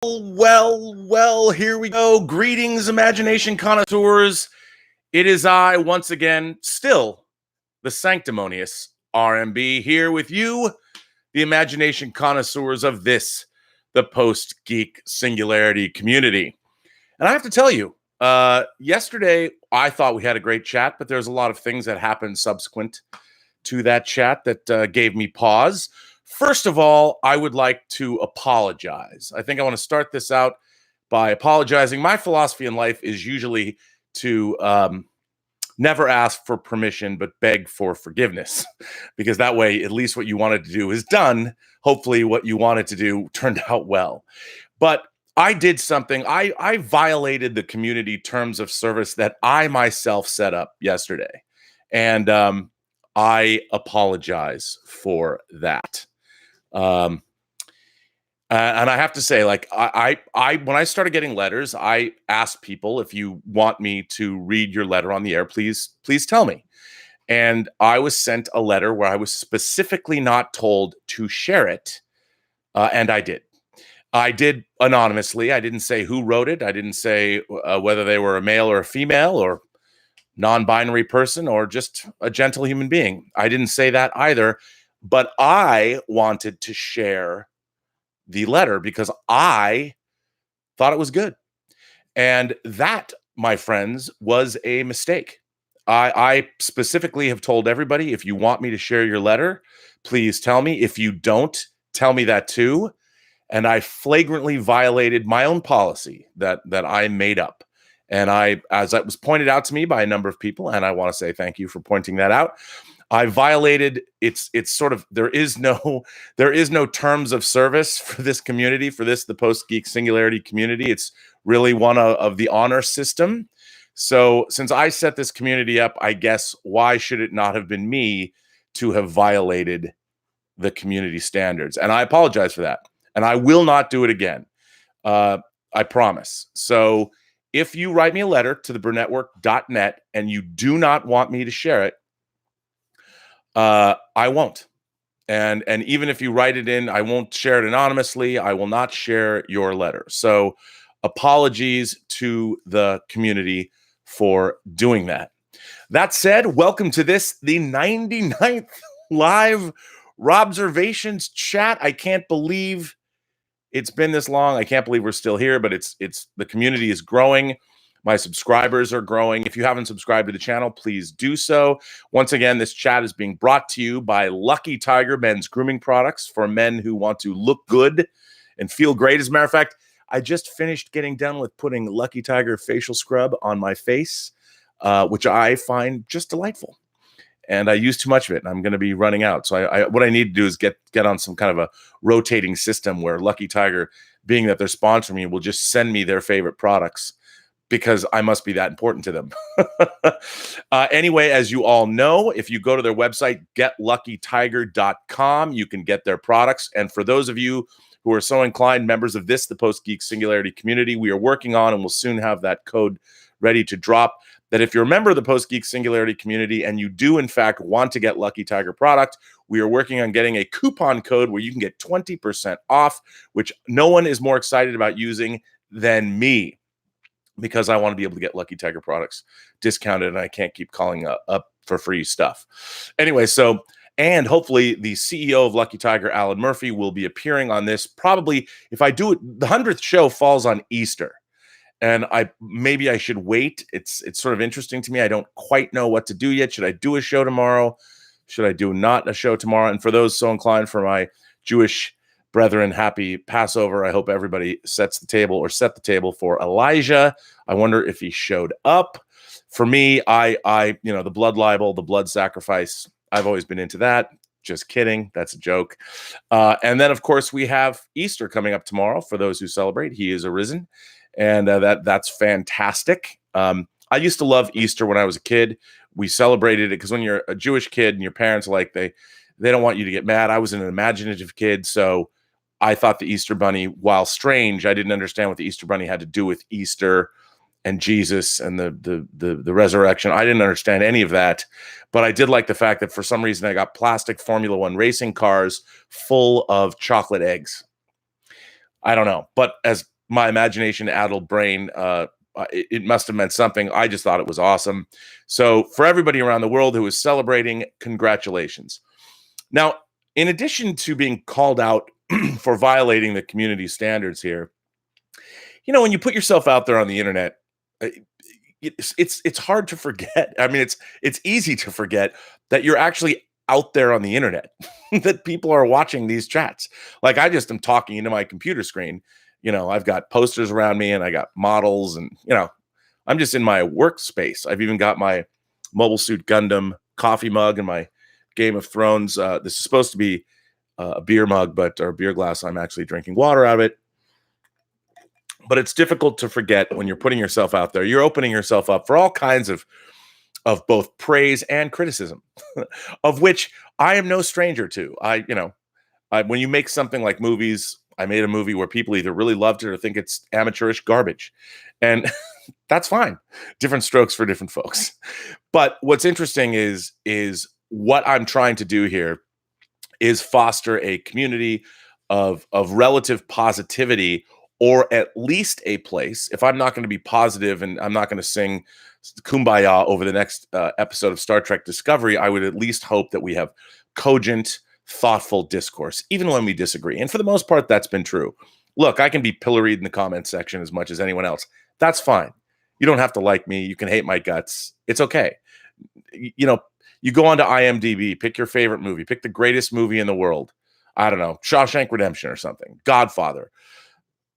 Well, here we go. Greetings, imagination connoisseurs. It is I, once again, still the sanctimonious RMB, here with you, the imagination connoisseurs of this, the Post-Geek Singularity community. And I have to tell you, yesterday I thought we had a great chat, but there's a lot of things that happened subsequent to that chat that gave me pause. First of all, I would like to apologize. I think I want to start this out by apologizing. My philosophy in life is usually to never ask for permission, but beg for forgiveness, because that way, at least what you wanted to do is done. Hopefully, what you wanted to do turned out well. But I did something. I violated the community terms of service that I myself set up yesterday. And I apologize for that. And I have to say, like, I when I started getting letters, I asked people, if you want me to read your letter on the air, please tell me. And I was sent a letter where I was specifically not told to share it, and I did. I did anonymously. I didn't say who wrote it. I didn't say whether they were a male or a female or non-binary person or just a gentle human being. I didn't say that either, but I wanted to share the letter because I thought it was good. And that, my friends, was a mistake. I specifically have told everybody, if you want me to share your letter, please tell me. If you don't, tell me that too. And I flagrantly violated my own policy that I made up. And as it was pointed out to me by a number of people, and I want to say thank you for pointing that out, I violated it's sort of there is no terms of service for this community, for the Post-Geek Singularity community. It's really one of the honor system. So since I set this community up, I guess why should it not have been me to have violated the community standards? And I apologize for that. And I will not do it again. I promise. So if you write me a letter to the Burnettwork.net and you do not want me to share it, I won't. And even if you write it in, I won't share it anonymously. I will not share your letter. So apologies to the community for doing that. That said, welcome to the 99th live Robservations chat. I can't believe it's been this long. I can't believe we're still here, but it's the community is growing. My subscribers are growing. If you haven't subscribed to the channel, please do so. Once again, this chat is being brought to you by Lucky Tiger men's grooming products for men who want to look good and feel great. As a matter of fact, I just finished getting done with putting Lucky Tiger facial scrub on my face, which I find just delightful. And I use too much of it, and I'm going to be running out. So what I need to do is get on some kind of a rotating system where Lucky Tiger, being that they're sponsoring me, will just send me their favorite products because I must be that important to them. Anyway, as you all know, if you go to their website, getluckytiger.com, you can get their products. And for those of you who are so inclined, members of the Post-Geek Singularity community, we are working on and will soon have that code ready to drop, that if you're a member of the Post-Geek Singularity community and you do, in fact, want to get Lucky Tiger product, we are working on getting a coupon code where you can get 20% off, which no one is more excited about using than me, because I want to be able to get Lucky Tiger products discounted, and I can't keep calling up for free stuff. Anyway, and hopefully the CEO of Lucky Tiger, Alan Murphy, will be appearing on this. Probably, if I do it, the 100th show falls on Easter. And maybe I should wait. It's sort of interesting to me. I don't quite know what to do yet. Should I do a show tomorrow? Should I do not a show tomorrow? And for those so inclined, for my Jewish brethren, happy Passover. I hope everybody set the table for Elijah. I wonder if he showed up. For me, the blood libel, the blood sacrifice, I've always been into that. Just kidding. That's a joke. And then, of course, we have Easter coming up tomorrow for those who celebrate. He is arisen. And that's fantastic. I used to love Easter when I was a kid. We celebrated it because when you're a Jewish kid and your parents they don't want you to get mad. I was an imaginative kid, so I thought the Easter Bunny, while strange, I didn't understand what the Easter Bunny had to do with Easter and Jesus and the resurrection. I didn't understand any of that, but I did like the fact that for some reason I got plastic Formula One racing cars full of chocolate eggs. I don't know. But as my imagination-addled brain, it must have meant something. I just thought it was awesome. So for everybody around the world who is celebrating, congratulations. Now, in addition to being called out for violating the community standards here, when you put yourself out there on the internet, uh, it's hard to forget. I mean, it's easy to forget that you're actually out there on the internet, that people are watching these chats. Like I just am talking into my computer screen. I've got posters around me and I got models and, I'm just in my workspace. I've even got my Mobile Suit Gundam coffee mug and my Game of Thrones. This is supposed to be a beer mug, or a beer glass. I'm actually drinking water out of it. But it's difficult to forget when you're putting yourself out there. You're opening yourself up for all kinds of both praise and criticism, of which I am no stranger to. When you make something like movies, I made a movie where people either really loved it or think it's amateurish garbage. And that's fine. Different strokes for different folks. But what's interesting is what I'm trying to do here is foster a community of relative positivity, or at least a place. If I'm not going to be positive and I'm not going to sing Kumbaya over the next episode of Star Trek Discovery, I would at least hope that we have cogent, thoughtful discourse, even when we disagree. And for the most part, that's been true. Look, I can be pilloried in the comment section as much as anyone else. That's fine. You don't have to like me. You can hate my guts. It's okay. You go onto IMDb, pick your favorite movie, pick the greatest movie in the world. I don't know, Shawshank Redemption or something, Godfather.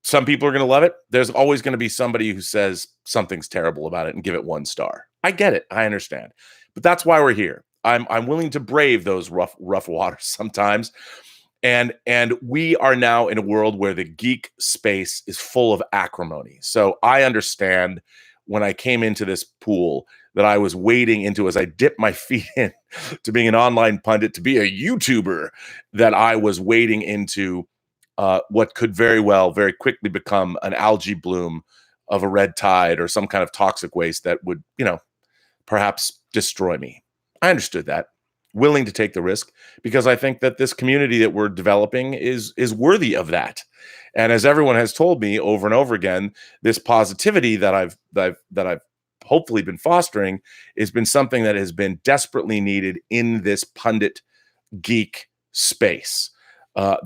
Some people are going to love it. There's always going to be somebody who says something's terrible about it and give it 1 star. I get it. I understand. But that's why we're here. I'm willing to brave those rough waters sometimes. And we are now in a world where the geek space is full of acrimony. So I understand when I came into this pool that I was wading into, as I dipped my feet in to being an online pundit, to be a YouTuber, that I was wading into what could very quickly become an algae bloom of a red tide or some kind of toxic waste that would, perhaps destroy me. I understood that, willing to take the risk, because I think that this community that we're developing is worthy of that. And as everyone has told me over and over again, this positivity that I've hopefully been fostering has been something that has been desperately needed in this pundit geek space. I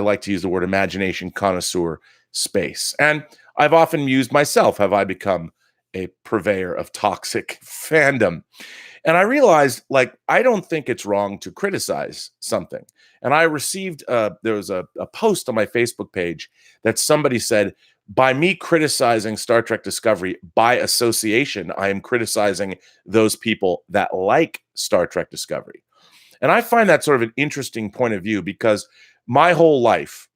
like to use the word imagination connoisseur space. And I've often mused myself, have I become a purveyor of toxic fandom? And I realized, I don't think it's wrong to criticize something. And I received, there was a post on my Facebook page that somebody said, by me criticizing Star Trek Discovery, by association, I am criticizing those people that like Star Trek Discovery. And I find that sort of an interesting point of view, because my whole life,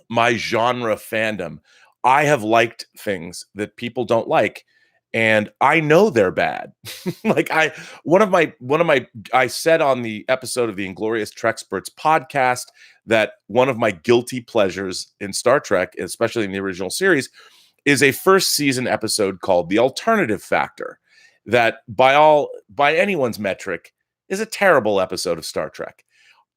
my genre fandom, I have liked things that people don't like, and I know they're bad. I said on the episode of the Inglorious Treksperts podcast that one of my guilty pleasures in Star Trek, especially in the original series, is a first season episode called The Alternative Factor, that by anyone's metric is a terrible episode of Star Trek.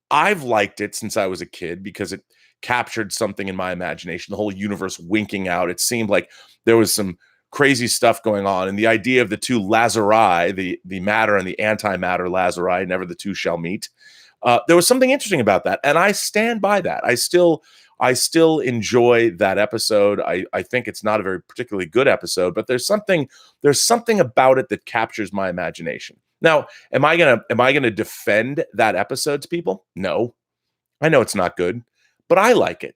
I've liked it since I was a kid because it captured something in my imagination, the whole universe winking out. It seemed like there was some crazy stuff going on, and the idea of the two Lazari, the matter and the antimatter Lazari, never the two shall meet. There was something interesting about that, and I stand by that. I still enjoy that episode. I think it's not a very particularly good episode, but there's something about it that captures my imagination. Now, am I gonna defend that episode to people? No. I know it's not good, but I like it.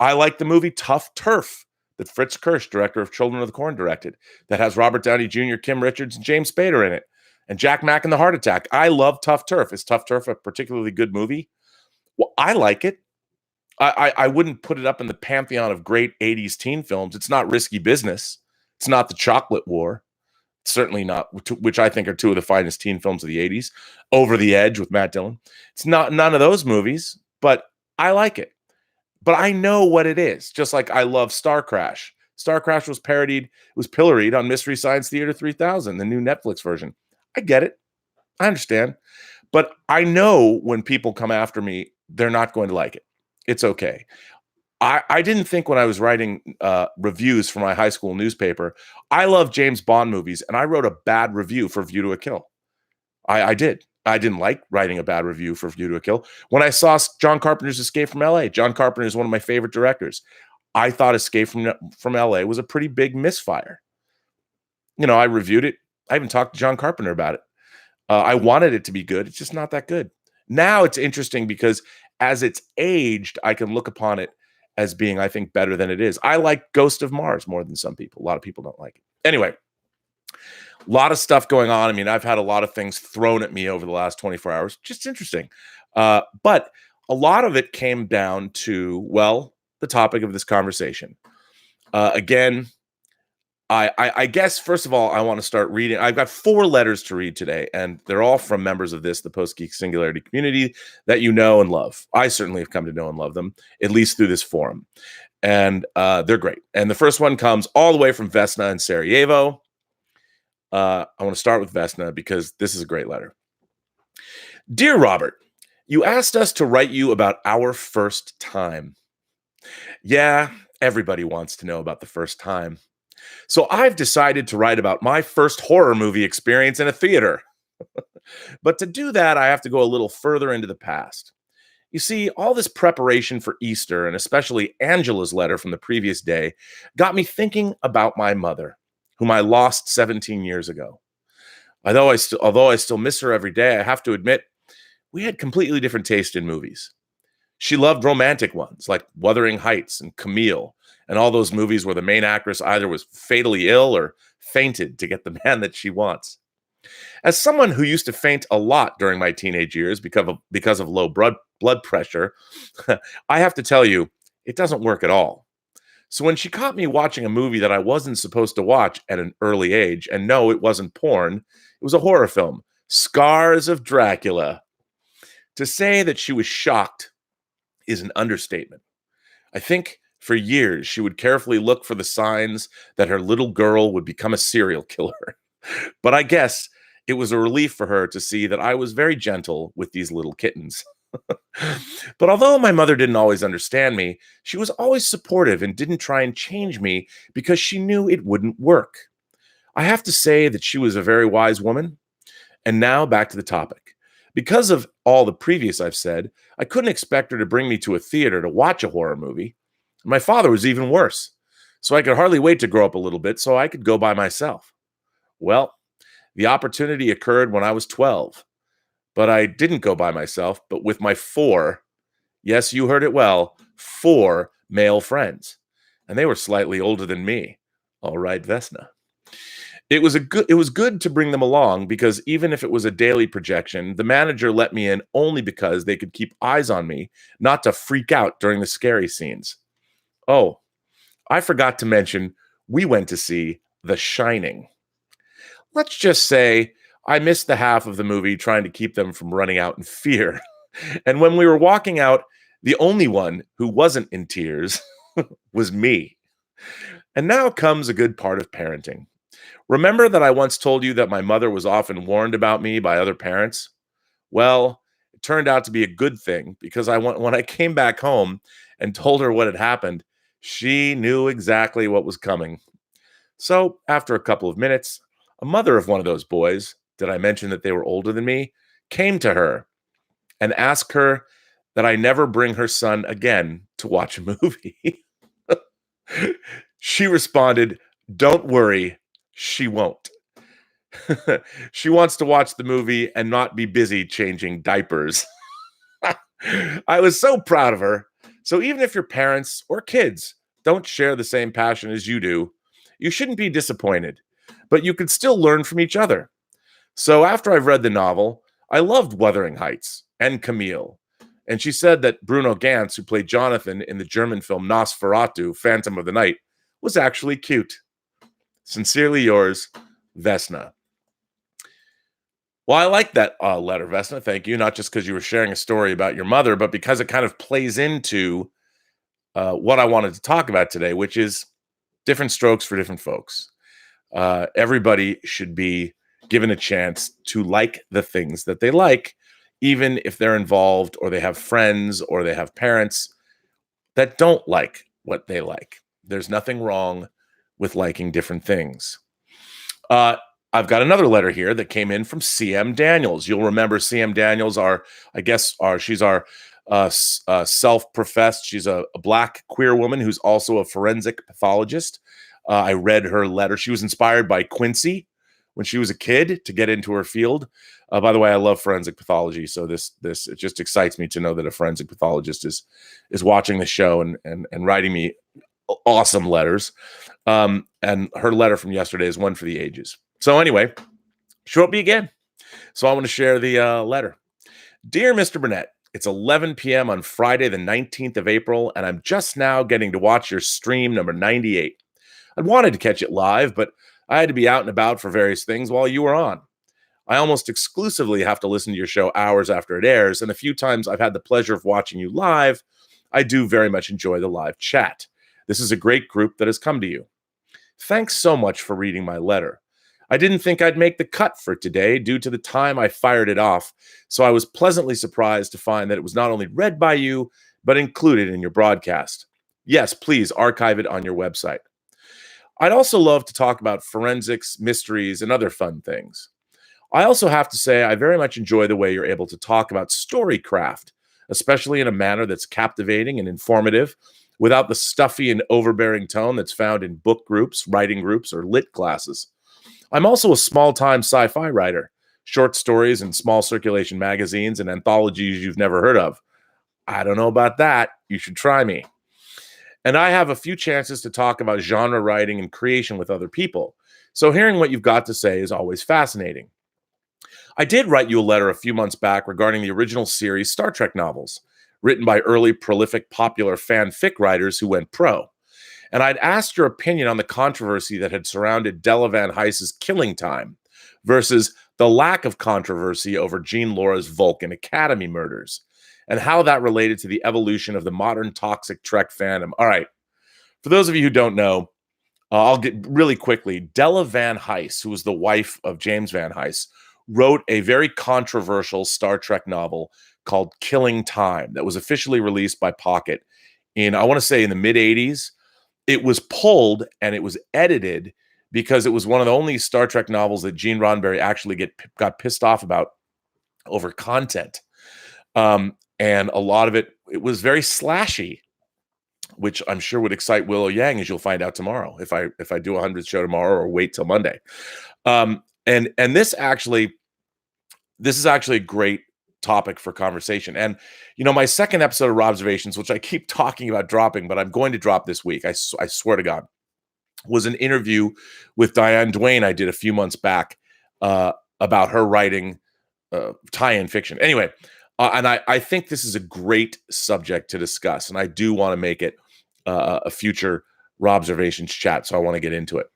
I like the movie Tough Turf that Fritz Kirsch, director of Children of the Corn, directed, that has Robert Downey Jr., Kim Richards, and James Spader in it, and Jack Mack in The Heart Attack. I love Tough Turf. Is Tough Turf a particularly good movie? Well, I like it. I wouldn't put it up in the pantheon of great 80s teen films. It's not Risky Business. It's not The Chocolate War. It's certainly not, which I think are two of the finest teen films of the 80s. Over the Edge with Matt Dillon. It's not none of those movies, but I like it. But I know what it is, just like I love Star Crash. Star Crash was pilloried on Mystery Science Theater 3000, the new Netflix version. I get it. I understand. But I know when people come after me, they're not going to like it. It's okay. I didn't think when I was writing reviews for my high school newspaper, I love James Bond movies, and I wrote a bad review for View to a Kill. I did. I didn't like writing a bad review for View to a Kill. When I saw John Carpenter's Escape from L.A., John Carpenter is one of my favorite directors. I thought Escape from L.A. was a pretty big misfire. I reviewed it. I even talked to John Carpenter about it. I wanted it to be good. It's just not that good. Now it's interesting because as it's aged, I can look upon it as being, I think, better than it is. I like Ghost of Mars more than some people. A lot of people don't like it. Anyway, a lot of stuff going on. I mean, I've had a lot of things thrown at me over the last 24 hours. Just interesting. But a lot of it came down to, well, the topic of this conversation. Again, I guess, first of all, I want to start reading. I've got 4 letters to read today, and they're all from members of the Post-Geek Singularity community that you know and love. I certainly have come to know and love them, at least through this forum. And they're great. And the first one comes all the way from Vesna in Sarajevo. I want to start with Vesna because this is a great letter. Dear Robert, you asked us to write you about our first time. Yeah, everybody wants to know about the first time. So I've decided to write about my first horror movie experience in a theater. But to do that, I have to go a little further into the past. You see, all this preparation for Easter, and especially Angela's letter from the previous day, got me thinking about my mother, whom I lost 17 years ago. Although I still miss her every day, I have to admit, we had completely different taste in movies. She loved romantic ones like Wuthering Heights and Camille, and all those movies where the main actress either was fatally ill or fainted to get the man that she wants. As someone who used to faint a lot during my teenage years because of low blood pressure, I have to tell you, it doesn't work at all. So when she caught me watching a movie that I wasn't supposed to watch at an early age, and no, it wasn't porn, it was a horror film, Scars of Dracula. To say that she was shocked is an understatement. I think for years she would carefully look for the signs that her little girl would become a serial killer. But I guess it was a relief for her to see that I was very gentle with these little kittens. But although my mother didn't always understand me, she was always supportive and didn't try and change me because she knew it wouldn't work. I have to say that she was a very wise woman. And now back to the topic. Because of all the previous I've said, I couldn't expect her to bring me to a theater to watch a horror movie. My father was even worse. So I could hardly wait to grow up a little bit so I could go by myself. Well, the opportunity occurred when I was 12. But I didn't go by myself, but with my 4, yes, you heard it well, 4 male friends. And they were slightly older than me. All right, Vesna. It was good to bring them along because even if it was a daily projection, the manager let me in only because they could keep eyes on me, not to freak out during the scary scenes. Oh, I forgot to mention, we went to see The Shining. Let's just say I missed the half of the movie trying to keep them from running out in fear. And when we were walking out, the only one who wasn't in tears was me. And now comes a good part of parenting. Remember that I once told you that my mother was often warned about me by other parents? Well, it turned out to be a good thing because when I came back home and told her what had happened, she knew exactly what was coming. So after a couple of minutes, a mother of one of those boys, did I mention that they were older than me, came to her and asked her that I never bring her son again to watch a movie. She responded, "Don't worry, she won't." She wants to watch the movie and not be busy changing diapers. I was so proud of her. So even if your parents or kids don't share the same passion as you do, you shouldn't be disappointed, but you can still learn from each other. So after I've read the novel, I loved Wuthering Heights and Camille. And she said that Bruno Ganz, who played Jonathan in the German film Nosferatu, Phantom of the Night, was actually cute. Sincerely yours, Vesna. Well, I like that letter, Vesna. Thank you. Not just because you were sharing a story about your mother, but because it kind of plays into what I wanted to talk about today, which is different strokes for different folks. Everybody should be given a chance to like the things that they like, even if they're involved or they have friends or they have parents that don't like what they like. There's nothing wrong with liking different things. I've got another letter here that came in from CM Daniels. You'll remember CM Daniels, she's our self-professed, she's a Black queer woman who's also a forensic pathologist. I read her letter. She was inspired by Quincy when she was a kid to get into her field. By the way, I love forensic pathology, so this it just excites me to know that a forensic pathologist is watching the show and writing me awesome letters. And her letter from yesterday is one for the ages. So anyway, she wrote me again. So I want to share the letter. Dear Mr. Burnett, it's 11 p.m. on Friday, the 19th of April, and I'm just now getting to watch your stream number 98. I wanted to catch it live, but I had to be out and about for various things while you were on. I almost exclusively have to listen to your show hours after it airs, and a few times I've had the pleasure of watching you live. I do very much enjoy the live chat. This is a great group that has come to you. Thanks so much for reading my letter. I didn't think I'd make the cut for today due to the time I fired it off, so I was pleasantly surprised to find that it was not only read by you, but included in your broadcast. Yes, please archive it on your website. I'd also love to talk about forensics, mysteries, and other fun things. I also have to say I very much enjoy the way you're able to talk about storycraft, especially in a manner that's captivating and informative, without the stuffy and overbearing tone that's found in book groups, writing groups, or lit classes. I'm also a small-time sci-fi writer, short stories in small circulation magazines and anthologies you've never heard of. I don't know about that. You should try me. And I have a few chances to talk about genre writing and creation with other people. So hearing what you've got to say is always fascinating. I did write you a letter a few months back regarding the original series Star Trek novels, written by early prolific popular fanfic writers who went pro. And I'd asked your opinion on the controversy that had surrounded Della Van Heiss's Killing Time versus the lack of controversy over Jean Laura's Vulcan Academy murders, and how that related to the evolution of the modern toxic Trek fandom. All right, for those of you who don't know, I'll get really quickly. Della Van Heiss, who was the wife of James Van Heiss, wrote a very controversial Star Trek novel called Killing Time that was officially released by Pocket in, I want to say, in the mid-'80s. It was pulled and it was edited because it was one of the only Star Trek novels that Gene Roddenberry actually got pissed off about over content. And a lot of it was very slashy, which I'm sure would excite Willow Yang, as you'll find out tomorrow, if I do a 100th show tomorrow or wait till Monday. And this is actually a great topic for conversation. And, you know, my second episode of Robservations, which I keep talking about dropping, but I'm going to drop this week, I swear to God, was an interview with Diane Duane I did a few months back about her writing tie-in fiction. Anyway, and I think this is a great subject to discuss, and I do want to make it a future Robservations chat, so I want to get into it.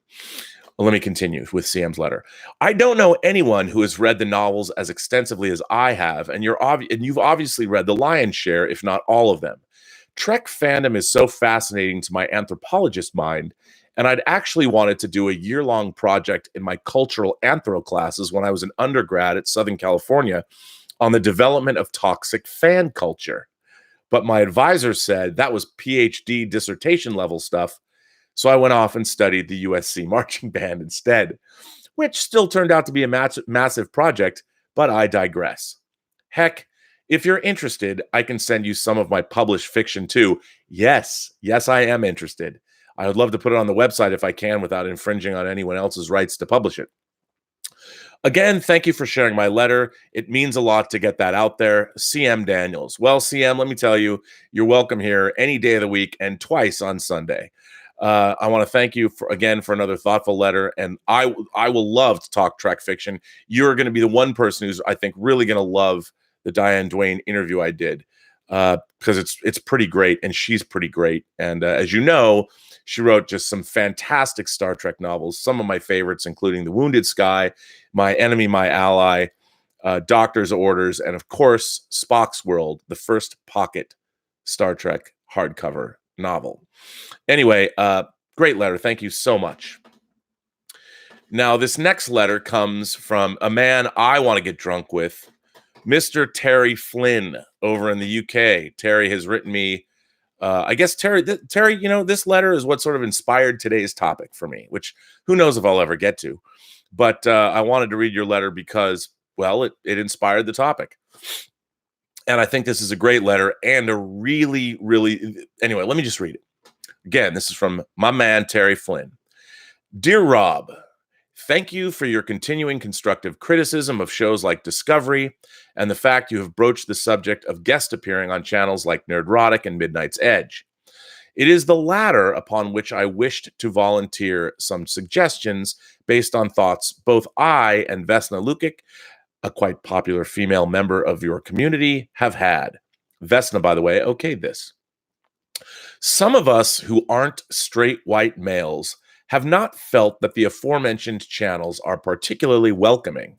Let me continue with CM's letter. I don't know anyone who has read the novels as extensively as I have, and you've obviously read the lion's share, if not all of them. Trek fandom is so fascinating to my anthropologist mind, and I'd actually wanted to do a year-long project in my cultural anthro classes when I was an undergrad at Southern California on the development of toxic fan culture. But my advisor said that was PhD dissertation level stuff, so I went off and studied the USC marching band instead, which still turned out to be a massive project, but I digress. Heck, if you're interested, I can send you some of my published fiction too. Yes, I am interested. I would love to put it on the website if I can without infringing on anyone else's rights to publish it. Again, thank you for sharing my letter. It means a lot to get that out there. CM Daniels. Well, CM, let me tell you, you're welcome here any day of the week and twice on Sunday. I want to thank you again for another thoughtful letter, and I will love to talk Trek fiction. You're going to be the one person who's, I think, really going to love the Diane Duane interview I did, because it's pretty great, and she's pretty great. And as you know, she wrote just some fantastic Star Trek novels, some of my favorites, including The Wounded Sky, My Enemy, My Ally, Doctor's Orders, and of course, Spock's World, the first Pocket Star Trek hardcover novel. Anyway, great letter. Thank you so much. Now, this next letter comes from a man I want to get drunk with, Mr. Terry Flynn over in the UK. Terry has written me I guess Terry, this letter is what sort of inspired today's topic for me, which who knows if I'll ever get to. But I wanted to read your letter because, well, it inspired the topic. And I think this is a great letter and a really, really, anyway, let me just read it. Again, this is from my man, Terry Flynn. Dear Rob, thank you for your continuing constructive criticism of shows like Discovery and the fact you have broached the subject of guest appearing on channels like Nerdrotic and Midnight's Edge. It is the latter upon which I wished to volunteer some suggestions based on thoughts both I and Vesna Lukic, a quite popular female member of your community, have had. Vesna, by the way, okayed this. Some of us who aren't straight white males have not felt that the aforementioned channels are particularly welcoming.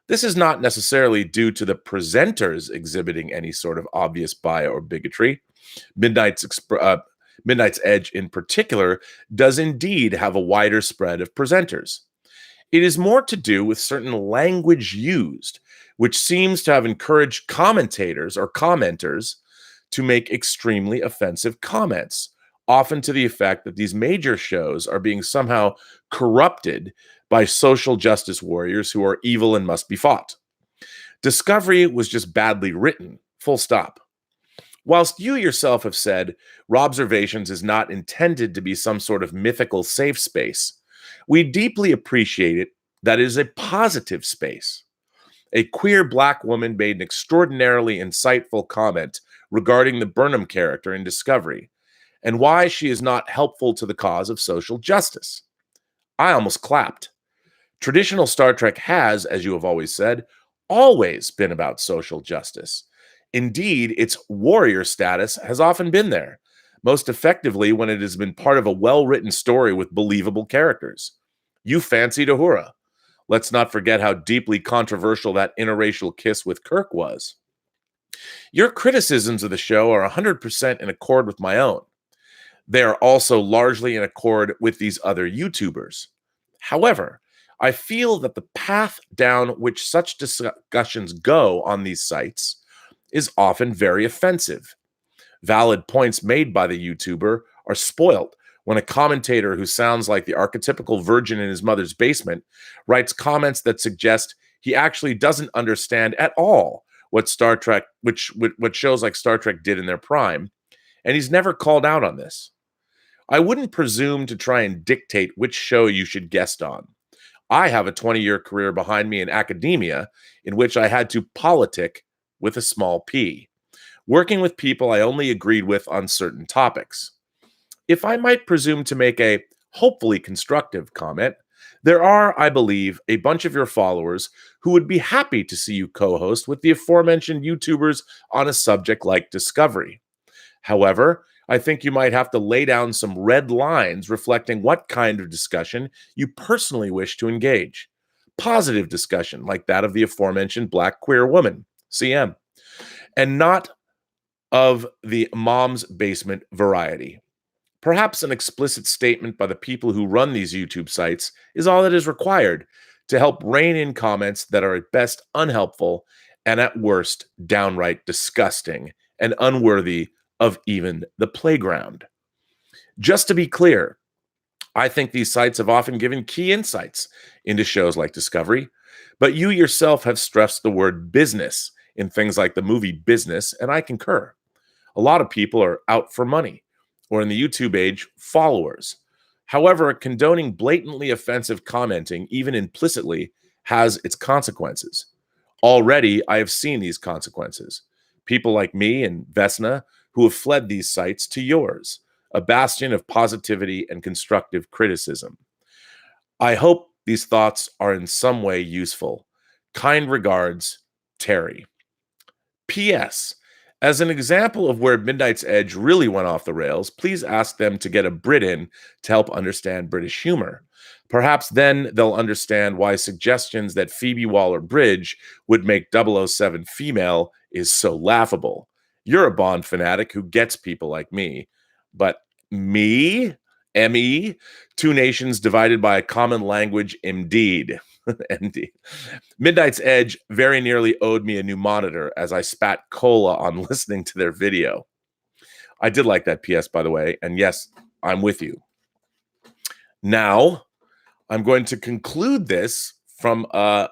This is not necessarily due to the presenters exhibiting any sort of obvious bias or bigotry. Midnight's Edge in particular does indeed have a wider spread of presenters. It is more to do with certain language used, which seems to have encouraged commentators or commenters to make extremely offensive comments, often to the effect that these major shows are being somehow corrupted by social justice warriors who are evil and must be fought. Discovery was just badly written, full stop. Whilst you yourself have said Robservations is not intended to be some sort of mythical safe space, we deeply appreciate it that it is a positive space. A queer black woman made an extraordinarily insightful comment regarding the Burnham character in Discovery and why she is not helpful to the cause of social justice. I almost clapped. Traditional Star Trek has, as you have always said, always been about social justice. Indeed, its warrior status has often been there, most effectively when it has been part of a well-written story with believable characters. You fancied Uhura. Let's not forget how deeply controversial that interracial kiss with Kirk was. Your criticisms of the show are 100% in accord with my own. They are also largely in accord with these other YouTubers. However, I feel that the path down which such discussions go on these sites is often very offensive. Valid points made by the YouTuber are spoiled when a commentator who sounds like the archetypical virgin in his mother's basement writes comments that suggest he actually doesn't understand at all what Star Trek, what shows like Star Trek did in their prime, and he's never called out on this. I wouldn't presume to try and dictate which show you should guest on. I have a 20-year career behind me in academia in which I had to politic with a small p, working with people I only agreed with on certain topics. If I might presume to make a hopefully constructive comment, there are, I believe, a bunch of your followers who would be happy to see you co-host with the aforementioned YouTubers on a subject like Discovery. However, I think you might have to lay down some red lines reflecting what kind of discussion you personally wish to engage. Positive discussion, like that of the aforementioned black queer woman, CM, and not of the mom's basement variety. Perhaps an explicit statement by the people who run these YouTube sites is all that is required to help rein in comments that are at best unhelpful and at worst downright disgusting and unworthy of even the playground. Just to be clear, I think these sites have often given key insights into shows like Discovery, but you yourself have stressed the word business in things like the movie Business, and I concur. A lot of people are out for money, or in the YouTube age, followers. However, condoning blatantly offensive commenting, even implicitly, has its consequences. Already, I have seen these consequences. People like me and Vesna who have fled these sites to yours, a bastion of positivity and constructive criticism. I hope these thoughts are in some way useful. Kind regards, Terry. P.S. As an example of where Midnight's Edge really went off the rails, please ask them to get a Brit in to help understand British humor. Perhaps then they'll understand why suggestions that Phoebe Waller-Bridge would make 007 female is so laughable. You're a Bond fanatic who gets people like me. But me? Emmy? Two nations divided by a common language, indeed. Indeed. Midnight's Edge very nearly owed me a new monitor as I spat cola on listening to their video. I did like that PS, by the way. And yes, I'm with you. Now, I'm going to conclude this from a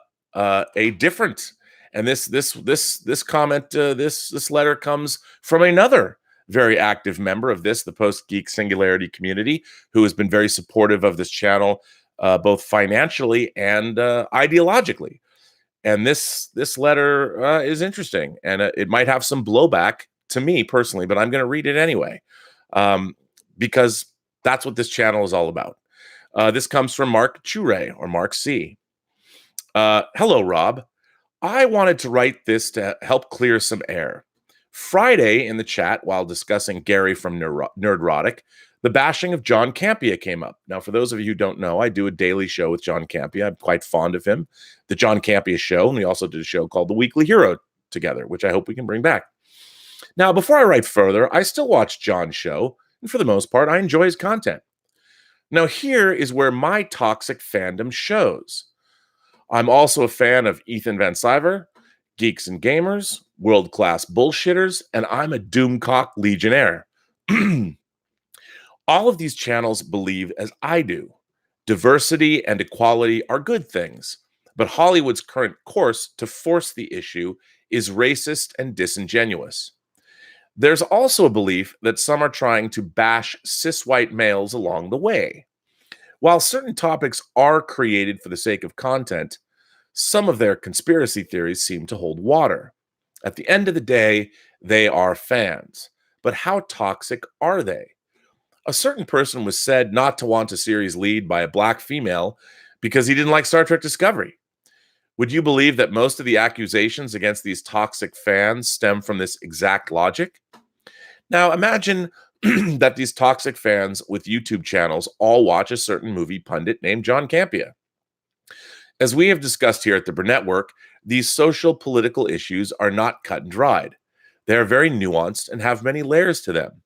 different, and this comment, this letter comes from another very active member of the Post-Geek Singularity community, who has been very supportive of this channel, both financially and ideologically. And this letter is interesting, and it might have some blowback to me personally, but I'm going to read it anyway, because that's what this channel is all about. This comes from Mark Chure, or Mark C. Hello, Rob. I wanted to write this to help clear some air. Friday in the chat, while discussing Gary from Nerdrotic, the bashing of John Campea came up. Now, for those of you who don't know, I do a daily show with John Campea. I'm quite fond of him, the John Campea Show, and we also did a show called The Weekly Hero together, which I hope we can bring back. Now, before I write further, I still watch John's show, and for the most part, I enjoy his content. Now, here is where my toxic fandom shows. I'm also a fan of Ethan Van Sciver, Geeks and Gamers, World Class Bullshitters, and I'm a Doomcock Legionnaire. All of these channels believe, as I do, diversity and equality are good things, but Hollywood's current course to force the issue is racist and disingenuous. There's also a belief that some are trying to bash cis-white males along the way. While certain topics are created for the sake of content, some of their conspiracy theories seem to hold water. At the end of the day, they are fans. But how toxic are they? A certain person was said not to want a series lead by a black female because he didn't like Star Trek Discovery. Would you believe that most of the accusations against these toxic fans stem from this exact logic? Now, imagine that these toxic fans with YouTube channels all watch a certain movie pundit named John Campea. As we have discussed here at the Burnettwork, these social political issues are not cut and dried. They are very nuanced and have many layers to them.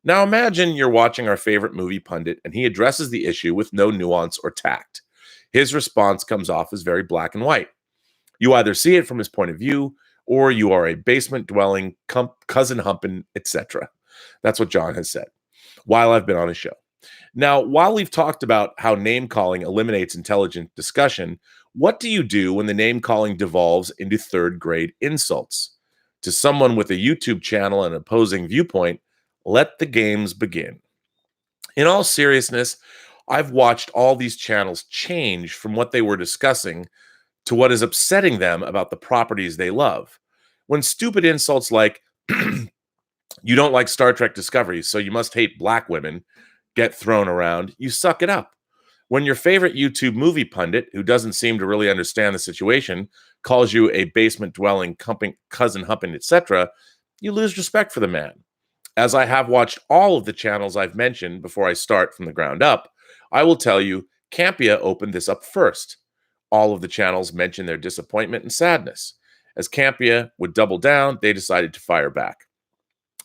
Now imagine you're watching our favorite movie pundit and he addresses the issue with no nuance or tact. His response comes off as very black and white. You either see it from his point of view or you are a basement-dwelling, cousin humping, etc. That's what John has said while I've been on his show. Now, while we've talked about how name-calling eliminates intelligent discussion, what do you do when the name-calling devolves into third-grade insults? To someone with a YouTube channel and opposing viewpoint, let the games begin. In all seriousness, I've watched all these channels change from what they were discussing to what is upsetting them about the properties they love. When stupid insults like, you don't like Star Trek Discovery, so you must hate black women, get thrown around, you suck it up. When your favorite YouTube movie pundit, who doesn't seem to really understand the situation, calls you a basement-dwelling, cousin humping, etc., you lose respect for the man. As I have watched all of the channels I've mentioned before I start from the ground up, I will tell you, Campea opened this up first. All of the channels mention their disappointment and sadness. As Campea would double down, they decided to fire back.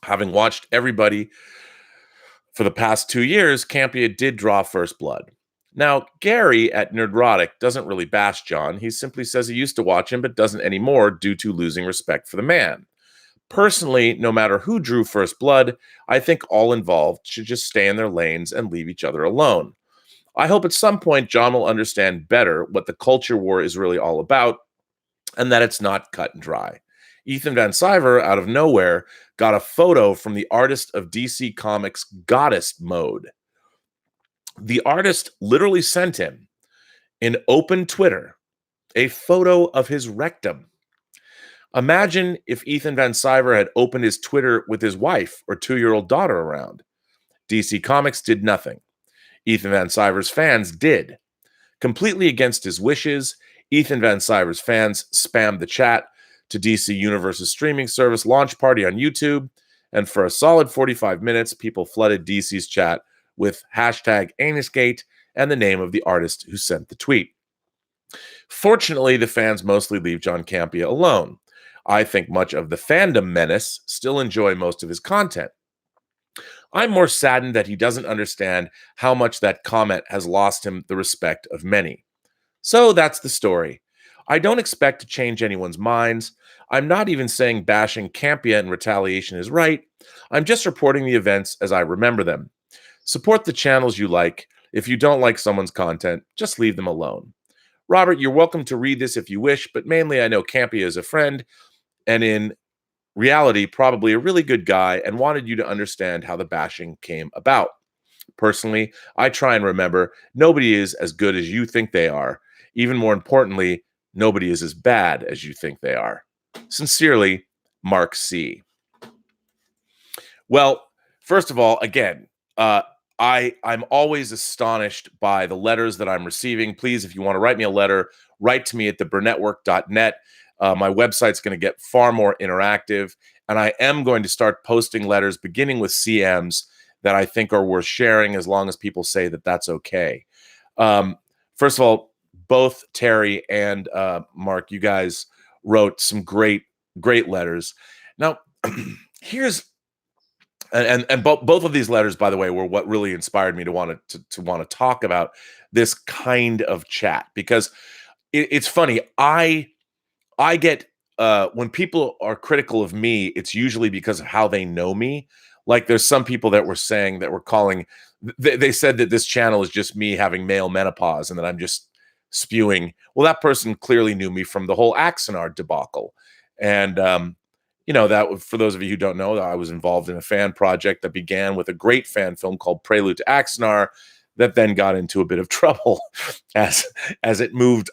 Having watched everybody for the past 2 years, Campea did draw first blood. Now, Gary at Nerdrotic doesn't really bash John. He simply says he used to watch him but doesn't anymore due to losing respect for the man. Personally, no matter who drew first blood, I think all involved should just stay in their lanes and leave each other alone. I hope at some point John will understand better what the culture war is really all about and that it's not cut and dry. Ethan Van Sciver, out of nowhere, got a photo from the artist of DC Comics' Goddess Mode. The artist literally sent him, in open Twitter, a photo of his rectum. Imagine if Ethan Van Sciver had opened his Twitter with his wife or 2-year-old daughter around. DC Comics did nothing. Ethan Van Sciver's fans did. Completely against his wishes, Ethan Van Sciver's fans spammed the chat to DC Universe's streaming service launch party on YouTube, and for a solid 45 minutes, people flooded DC's chat with hashtag Anusgate and the name of the artist who sent the tweet. Fortunately, the fans mostly leave John Campea alone. I think much of the fandom menace still enjoy most of his content. I'm more saddened that he doesn't understand how much that comment has lost him the respect of many. So that's the story. I don't expect to change anyone's minds. I'm not even saying bashing Campea in retaliation is right. I'm just reporting the events as I remember them. Support the channels you like. If you don't like someone's content, just leave them alone. Robert, you're welcome to read this if you wish, but mainly I know Campea is a friend and in reality, probably a really good guy and wanted you to understand how the bashing came about. Personally, I try and remember nobody is as good as you think they are. Even more importantly, nobody is as bad as you think they are. Sincerely, Mark C. Well, first of all, again, I'm always astonished by the letters that I'm receiving. Please, if you want to write me a letter, write to me at the Burnettwork.net. My website's going to get far more interactive, and I am going to start posting letters beginning with CMs that I think are worth sharing as long as people say that that's okay. First of all, both Terry and Mark, you guys wrote some great letters. Now, here's and both of these letters, by the way, were what really inspired me to want to talk about this kind of chat, because it's funny. I get when people are critical of me, it's usually because of how they know me. Like there's some people that were saying that were calling, they said that this channel is just me having male menopause and that I'm just spewing. Well, that person clearly knew me from the whole Axonar debacle. And, that for those of you who don't know, I was involved in a fan project that began with a great fan film called Prelude to Axonar that then got into a bit of trouble as it moved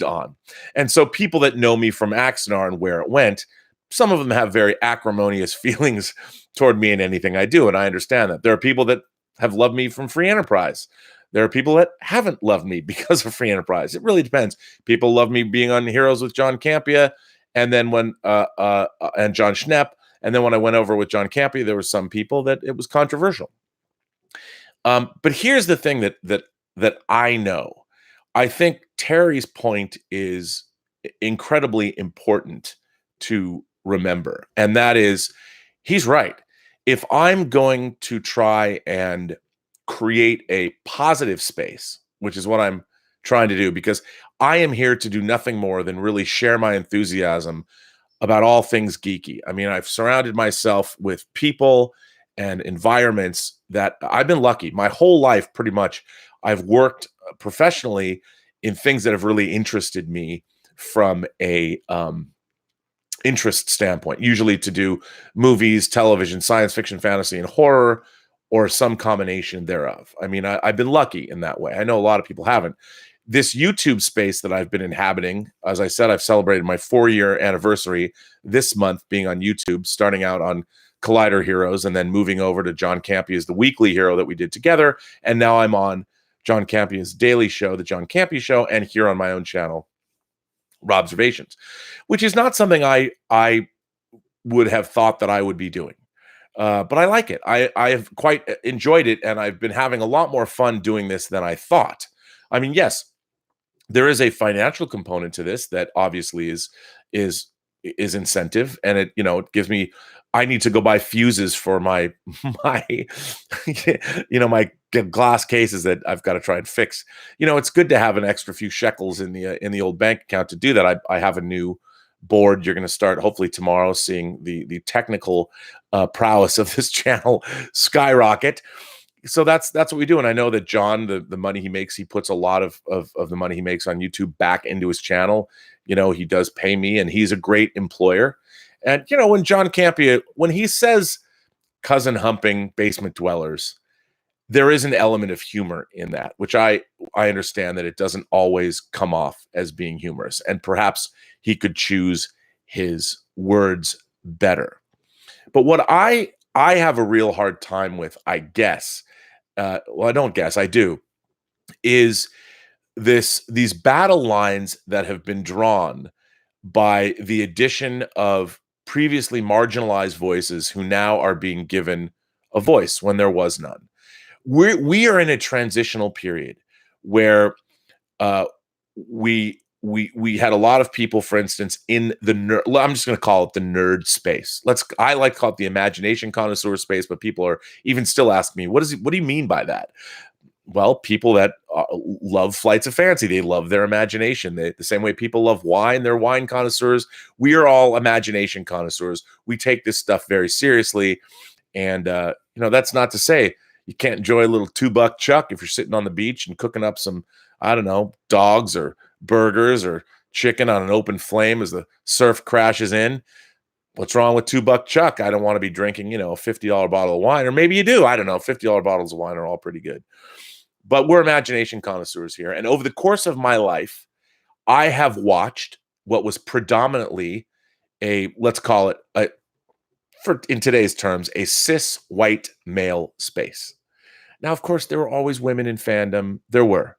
on. And so people that know me from Axonar and where it went, some of them have very acrimonious feelings toward me and anything I do, and I understand that. There are people that have loved me from Free Enterprise. There are people that haven't loved me because of Free Enterprise. It really depends. People love me being on Heroes with John Campea, and then when and John Schnepp, and then when I went over with John Campea, there were some people that it was controversial. But here's the thing that I know. I think Terry's point is incredibly important to remember, and that is, he's right. If I'm going to try and create a positive space, which is what I'm trying to do, because I am here to do nothing more than really share my enthusiasm about all things geeky. I mean, I've surrounded myself with people and environments that I've been lucky. My whole life, pretty much, I've worked professionally in things that have really interested me from a interest standpoint, usually to do movies, television, science fiction, fantasy, and horror, or some combination thereof. I mean, I've been lucky in that way. I know a lot of people haven't. This YouTube space that I've been inhabiting, as I said, I've celebrated my 4-year anniversary this month being on YouTube, starting out on Collider Heroes and then moving over to John Campea's The Weekly Hero that we did together. And now I'm on John Campea's daily show, The John Campea Show, and here on my own channel, Robservations, which is not something I would have thought that I would be doing. But I like it. I have quite enjoyed it, and I've been having a lot more fun doing this than I thought. I mean, yes, there is a financial component to this that obviously is incentive, and it gives me. I need to go buy fuses for my my glass cases that I've got to try and fix. It's good to have an extra few shekels in the old bank account to do that. I have a new board. You're going to start hopefully tomorrow seeing the technical prowess of this channel skyrocket. So that's what we do. And I know that John, the money he makes, he puts a lot of the money he makes on YouTube back into his channel. He does pay me, and he's a great employer. And, when John Campea, when he says cousin humping basement dwellers, there is an element of humor in that, which I understand that it doesn't always come off as being humorous. And perhaps he could choose his words better. But what I have a real hard time with, I guess, I don't guess, I do, is these battle lines that have been drawn by the addition of previously marginalized voices who now are being given a voice when there was none. We are in a transitional period where we had a lot of people, for instance, in the nerd, I'm just going to call it the nerd space. I like to call it the imagination connoisseur space, but people are even still asking me, what do you mean by that? well, people that love flights of fancy. They love their imagination. The same way people love wine, they're wine connoisseurs. We are all imagination connoisseurs. We take this stuff very seriously. And, that's not to say you can't enjoy a little $2 chuck if you're sitting on the beach and cooking up some, I don't know, dogs or burgers or chicken on an open flame as the surf crashes in. What's wrong with $2 chuck? I don't want to be drinking, a $50 bottle of wine, or maybe you do. I don't know. $50 bottles of wine are all pretty good. But we're imagination connoisseurs here. And over the course of my life, I have watched what was predominantly let's call it, in today's terms, a cis white male space. Now, of course, there were always women in fandom. There were.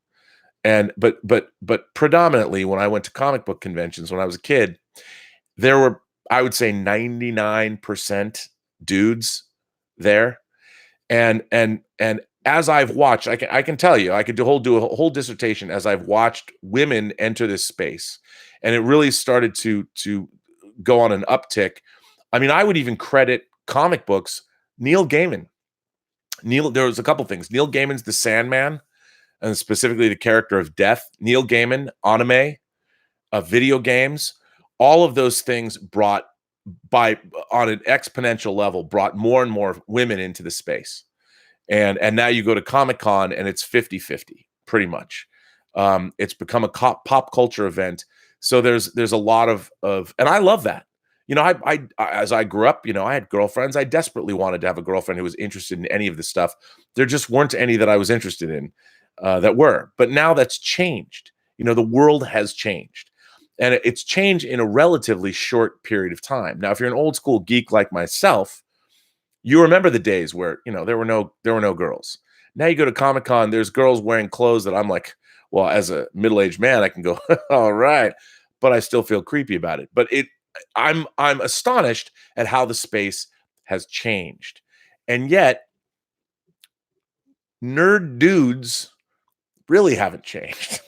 But predominantly when I went to comic book conventions when I was a kid, there were, I would say, 99% dudes there. And as I've watched, I can tell you, I could do a whole dissertation as I've watched women enter this space, and it really started to go on an uptick. I mean, I would even credit comic books, Neil Gaiman. There was a couple things. Neil Gaiman's The Sandman, and specifically the character of Death. Neil Gaiman, anime, video games, all of those things on an exponential level, brought more and more women into the space. And now you go to Comic-Con and it's 50-50, pretty much. It's become a pop culture event. So there's a lot of, and I love that. I as I grew up, I had girlfriends. I desperately wanted to have a girlfriend who was interested in any of this stuff. There just weren't any that I was interested in that were. But now that's changed. The world has changed. And it's changed in a relatively short period of time. Now, if you're an old school geek like myself, you remember the days where, there were no girls. Now you go to Comic-Con, there's girls wearing clothes that I'm like, well, as a middle-aged man, I can go, all right, but I still feel creepy about it. But I'm astonished at how the space has changed. And yet, nerd dudes really haven't changed.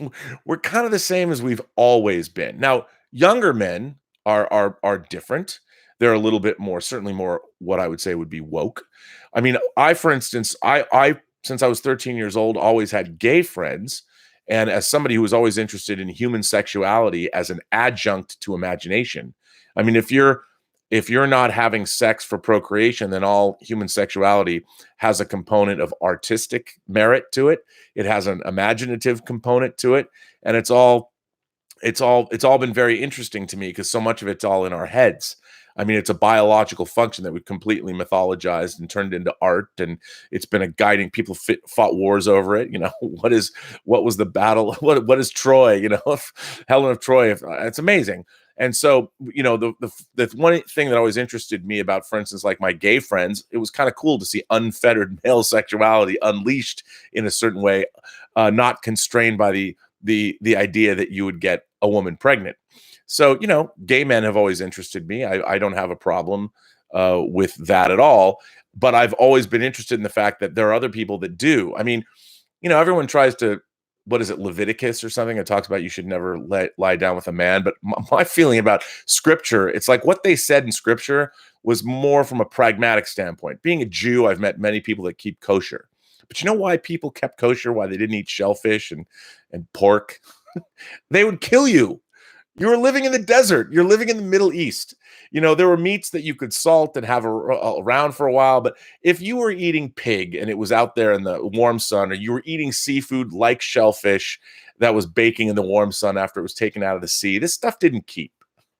We're kind of the same as we've always been. Now, younger men are different. They're a little bit more, certainly more what I would say would be woke. I mean, for instance, I since I was 13 years old, always had gay friends. And as somebody who was always interested in human sexuality as an adjunct to imagination, I mean, if you're not having sex for procreation, then all human sexuality has a component of artistic merit to it. It has an imaginative component to it. And it's all been very interesting to me because so much of it's all in our heads. I mean, it's a biological function that we've completely mythologized and turned into art, and it's been a guiding. People fought wars over it. What was the battle? What is Troy? Helen of Troy. It's amazing. And so, the one thing that always interested me about, for instance, like my gay friends, it was kind of cool to see unfettered male sexuality unleashed in a certain way, not constrained by the idea that you would get a woman pregnant. So, gay men have always interested me. I don't have a problem with that at all. But I've always been interested in the fact that there are other people that do. I mean, everyone tries to, what is it, Leviticus or something? It talks about you should never lie down with a man. But my feeling about scripture, it's like what they said in scripture was more from a pragmatic standpoint. Being a Jew, I've met many people that keep kosher. But you know why people kept kosher? Why they didn't eat shellfish and pork? They would kill you. You were living in the desert. You're living in the Middle East. There were meats that you could salt and have around for a while. But if you were eating pig and it was out there in the warm sun, or you were eating seafood like shellfish that was baking in the warm sun after it was taken out of the sea, this stuff didn't keep,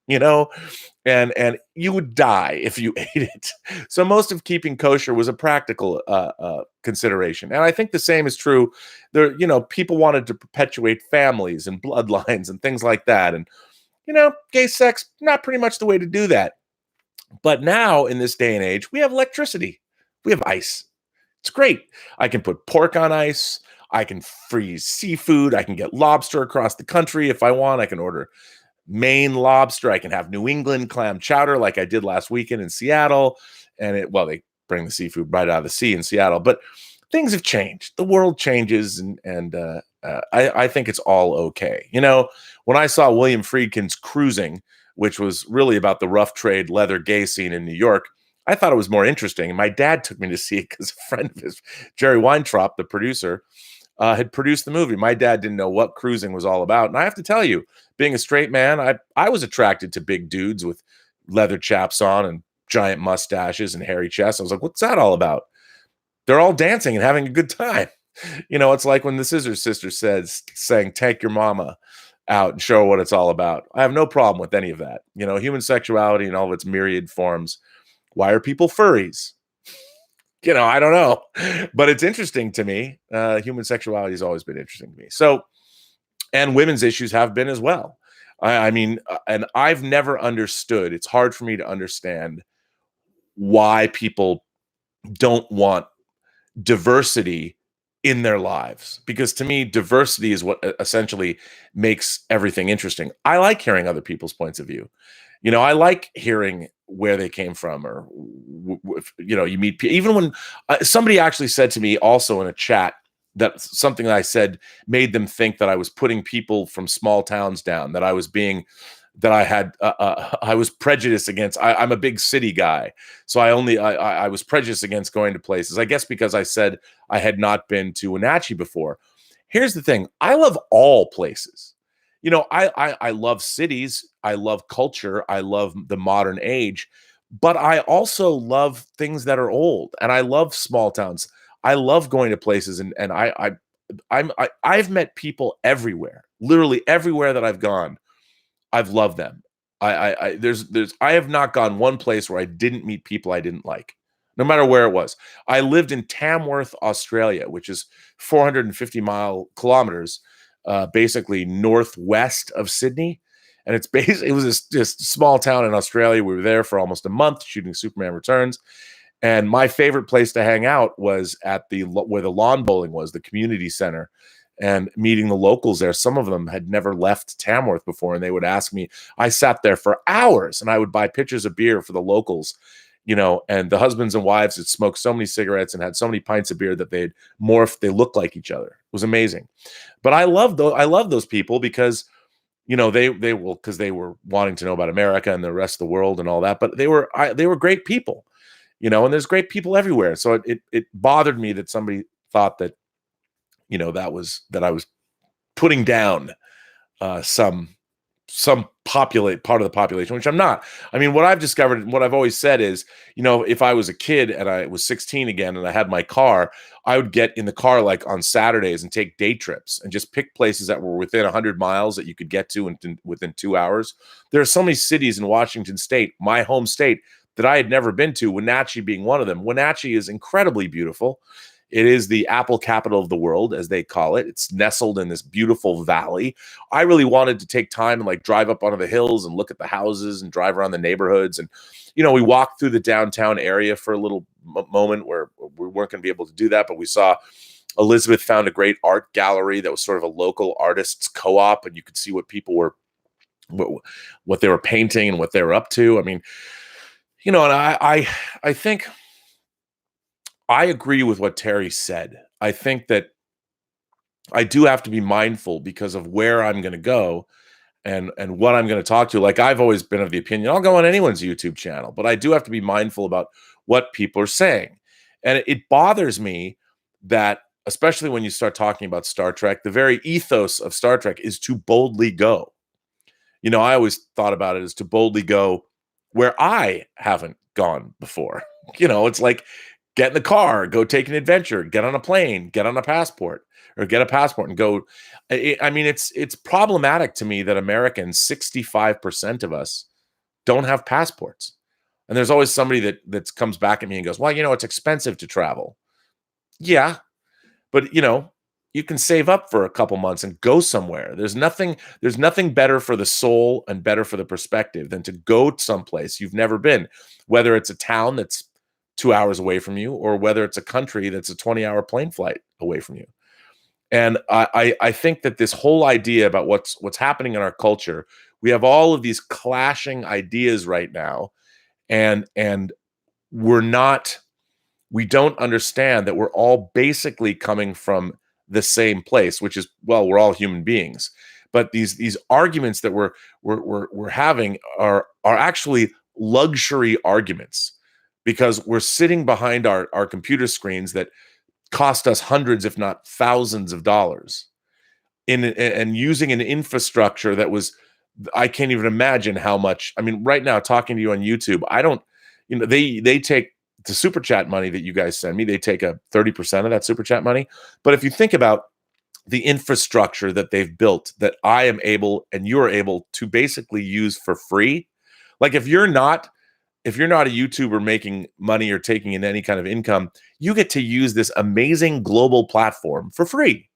and you would die if you ate it. So most of keeping kosher was a practical consideration. And I think the same is true. There, people wanted to perpetuate families and bloodlines and things like that. And, gay sex, not pretty much the way to do that. But now in this day and age, we have electricity. We have ice. It's great. I can put pork on ice. I can freeze seafood. I can get lobster across the country if I want. I can order Maine lobster. I can have New England clam chowder like I did last weekend in Seattle. And they bring the seafood right out of the sea in Seattle. But things have changed. The world changes, and I think it's all okay. When I saw William Friedkin's Cruising, which was really about the rough trade leather gay scene in New York, I thought it was more interesting. And my dad took me to see it because a friend of his, Jerry Weintraub, the producer, had produced the movie. My dad didn't know what cruising was all about. And I have to tell you, being a straight man, I was attracted to big dudes with leather chaps on and giant mustaches and hairy chests. I was like, what's that all about? They're all dancing and having a good time. It's like when the Scissor Sister saying, take your mama out and show her what it's all about. I have no problem with any of that. Human sexuality in all of its myriad forms. Why are people furries? I don't know, but it's interesting to me. Human sexuality has always been interesting to me. So, and women's issues have been as well. I mean, and I've never understood. It's hard for me to understand why people don't want diversity in their lives, because to me, diversity is what essentially makes everything interesting. I like hearing other people's points of view. I like hearing where they came from, or you meet people. Even when somebody actually said to me also in a chat that something that I said made them think that I was putting people from small towns down, that I was I was prejudiced against. I'm a big city guy, so I was prejudiced against going to places. I guess because I said I had not been to Wenatchee before. Here's the thing: I love all places. I love cities. I love culture. I love the modern age, but I also love things that are old, and I love small towns. I love going to places, and I've met people everywhere, literally everywhere that I've gone. I've loved them. I have not gone one place where I didn't meet people I didn't like, no matter where it was. I lived in Tamworth, Australia, which is 450 kilometers, basically northwest of Sydney. And it was just a small town in Australia. We were there for almost a month shooting Superman Returns. And my favorite place to hang out was at where the lawn bowling was, the community center, and meeting the locals there. Some of them had never left Tamworth before, and they would ask me. I sat there for hours, and I would buy pitchers of beer for the locals, and the husbands and wives had smoked so many cigarettes and had so many pints of beer that they'd morphed. They looked like each other. It was amazing. But I love those people because, because they were wanting to know about America and the rest of the world and all that. But they were great people. And there's great people everywhere. So it bothered me that somebody thought that, that I was putting down some part of the population, which I'm not. I mean, what I've discovered and what I've always said is, if I was a kid and I was 16 again and I had my car, I would get in the car like on Saturdays and take day trips and just pick places that were within 100 miles that you could get to within 2 hours. There are so many cities in Washington State, my home state, that I had never been to, Wenatchee being one of them. Wenatchee is incredibly beautiful. It is the apple capital of the world, as they call it. It's nestled in this beautiful valley. I really wanted to take time and drive up onto the hills and look at the houses and drive around the neighborhoods. And, we walked through the downtown area for a little moment where we weren't going to be able to do that. But we saw Elizabeth found a great art gallery that was sort of a local artists co-op. And you could see what people were, what they were painting and what they were up to. I mean, and I think I agree with what Terry said. I think that I do have to be mindful because of where I'm going to go and what I'm going to talk to. Like, I've always been of the opinion, I'll go on anyone's YouTube channel, but I do have to be mindful about what people are saying. And it bothers me that, especially when you start talking about Star Trek, the very ethos of Star Trek is to boldly go. I always thought about it as to boldly go where I haven't gone before. It's like, get in the car, go take an adventure, get on a plane, get on a passport, or get a passport and go. I mean, it's problematic to me that Americans, 65% of us, don't have passports. And there's always somebody that comes back at me and goes, well, it's expensive to travel. Yeah, but you can save up for a couple months and go somewhere. There's nothing better for the soul and better for the perspective than to go someplace you've never been, whether it's a town that's 2 hours away from you, or whether it's a country that's a 20-hour plane flight away from you. And I think that this whole idea about what's happening in our culture, we have all of these clashing ideas right now, and we don't understand that we're all basically coming from the same place, which is, well, we're all human beings. But these arguments that we're having are actually luxury arguments, because we're sitting behind our computer screens that cost us hundreds, if not thousands of dollars and using an infrastructure that was, I can't even imagine how much. I mean, right now, talking to you on YouTube, I don't, they take the super chat money that you guys send me, they take a 30% of that super chat money. But if you think about the infrastructure that they've built that I am able and you're able to basically use for free, like if you're not a YouTuber making money or taking in any kind of income, you get to use this amazing global platform for free.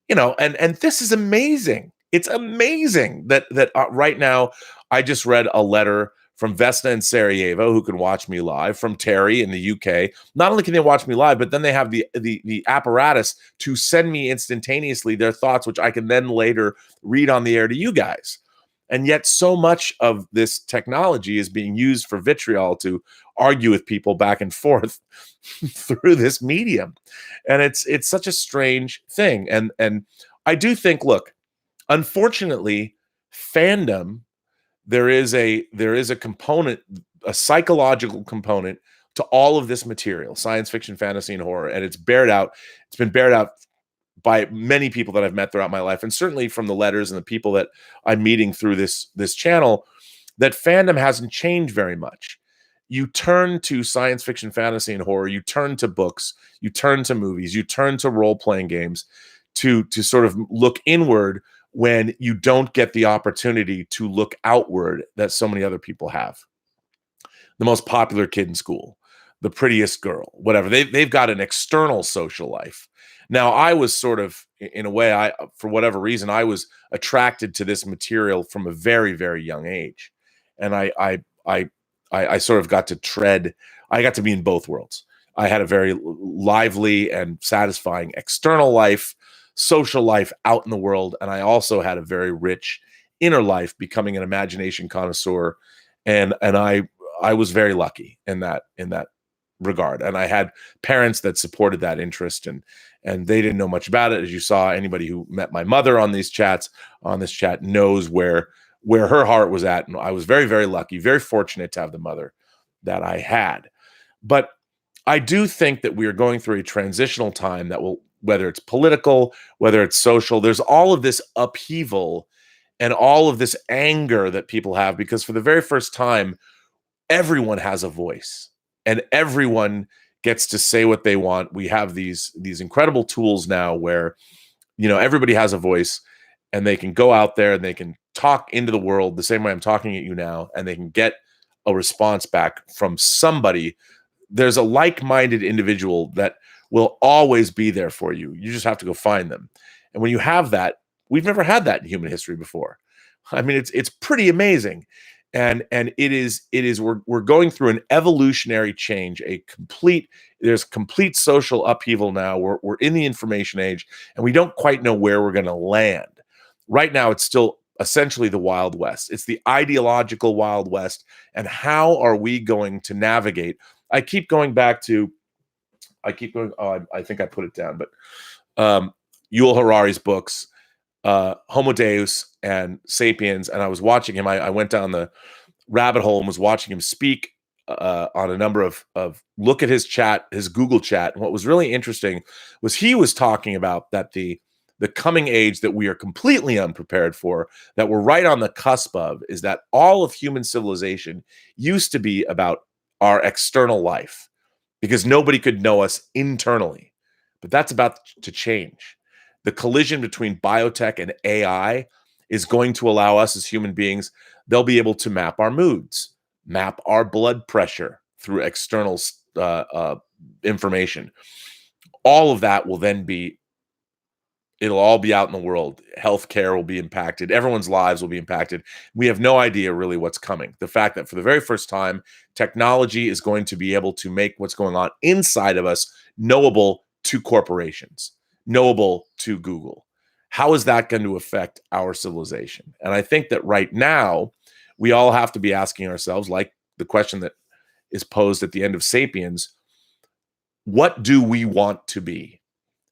And this is amazing. It's amazing that right now I just read a letter from Vesna in Sarajevo, who can watch me live, from Terry in the UK. Not only can they watch me live, but then they have the apparatus to send me instantaneously their thoughts, which I can then later read on the air to you guys. And yet so much of this technology is being used for vitriol to argue with people back and forth through this medium. And it's such a strange thing. And I do think, look, unfortunately, fandom, there is a component, a psychological component to all of this material, science fiction, fantasy, and horror. And it's been bared out by many people that I've met throughout my life, and certainly from the letters and the people that I'm meeting through this channel, that fandom hasn't changed very much. You turn to science fiction, fantasy, and horror, you turn to books, you turn to movies, you turn to role-playing games to sort of look inward when you don't get the opportunity to look outward that so many other people have. The most popular kid in school, the prettiest girl, whatever. They've got an external social life. Now, I was sort of, in a way, for whatever reason, I was attracted to this material from a very, very young age. And I sort of got to tread, I got to be in both worlds. I had a very lively and satisfying external life, social life out in the world. And I also had a very rich inner life, becoming an imagination connoisseur. And I was very lucky in that regard. And I had parents that supported that interest, and they didn't know much about it. As you saw, anybody who met my mother on this chat knows where her heart was at. And I was very, very lucky, very fortunate to have the mother that I had. But I do think that we are going through a transitional time that will, whether it's political, whether it's social, there's all of this upheaval and all of this anger that people have, because for the very first time, everyone has a voice and everyone gets to say what they want. We have these incredible tools now where, everybody has a voice, and they can go out there and they can talk into the world the same way I'm talking at you now, and they can get a response back from somebody. There's a like-minded individual that will always be there for you. You just have to go find them. And when you have that, we've never had that in human history before. I mean, it's pretty amazing. And it is we're going through an evolutionary change, there's complete social upheaval now. We're in the information age, and we don't quite know where we're going to land. Right now, it's still essentially the Wild West. It's the ideological Wild West. And how are we going to navigate? I keep going, I think I put it down, but Yuval Harari's books, Homo Deus and Sapiens, and I was watching him. I went down the rabbit hole and was watching him speak on a number of look at his chat, his Google chat. And what was really interesting was he was talking about that the coming age that we are completely unprepared for, that we're right on the cusp of, is that all of human civilization used to be about our external life, because nobody could know us internally. But that's about to change. The collision between biotech and AI is going to allow us as human beings, they'll be able to map our moods, map our blood pressure through external information. All of that will then it'll all be out in the world. Healthcare will be impacted. Everyone's lives will be impacted. We have no idea really what's coming. The fact that for the very first time, technology is going to be able to make what's going on inside of us knowable to corporations, knowable to Google. How is that going to affect our civilization? And I think that right now, we all have to be asking ourselves, like the question that is posed at the end of Sapiens, what do we want to be?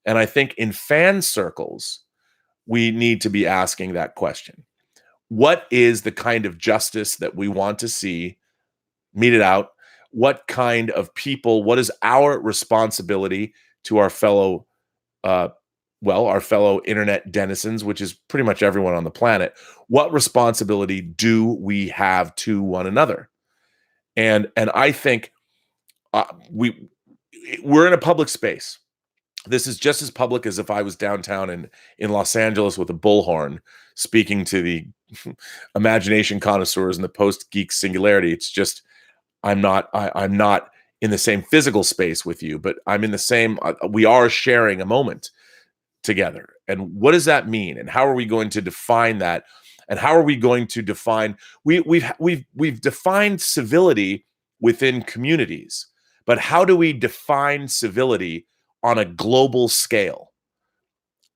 And I think in fan circles, we need to be asking that question. What is the kind of justice that we want to see meted out? What kind of people, what is our responsibility to our fellow our fellow internet denizens, which is pretty much everyone on the planet. What responsibility do we have to one another? And I think we're in a public space. This is just as public as if I was downtown in Los Angeles with a bullhorn speaking to the imagination connoisseurs and the post-geek singularity. It's just I'm not in the same physical space with you, but I'm in the same. We are sharing a moment together. And what does that mean? And how are we going to define that? And how are we going to define? We've defined civility within communities, but how do we define civility on a global scale?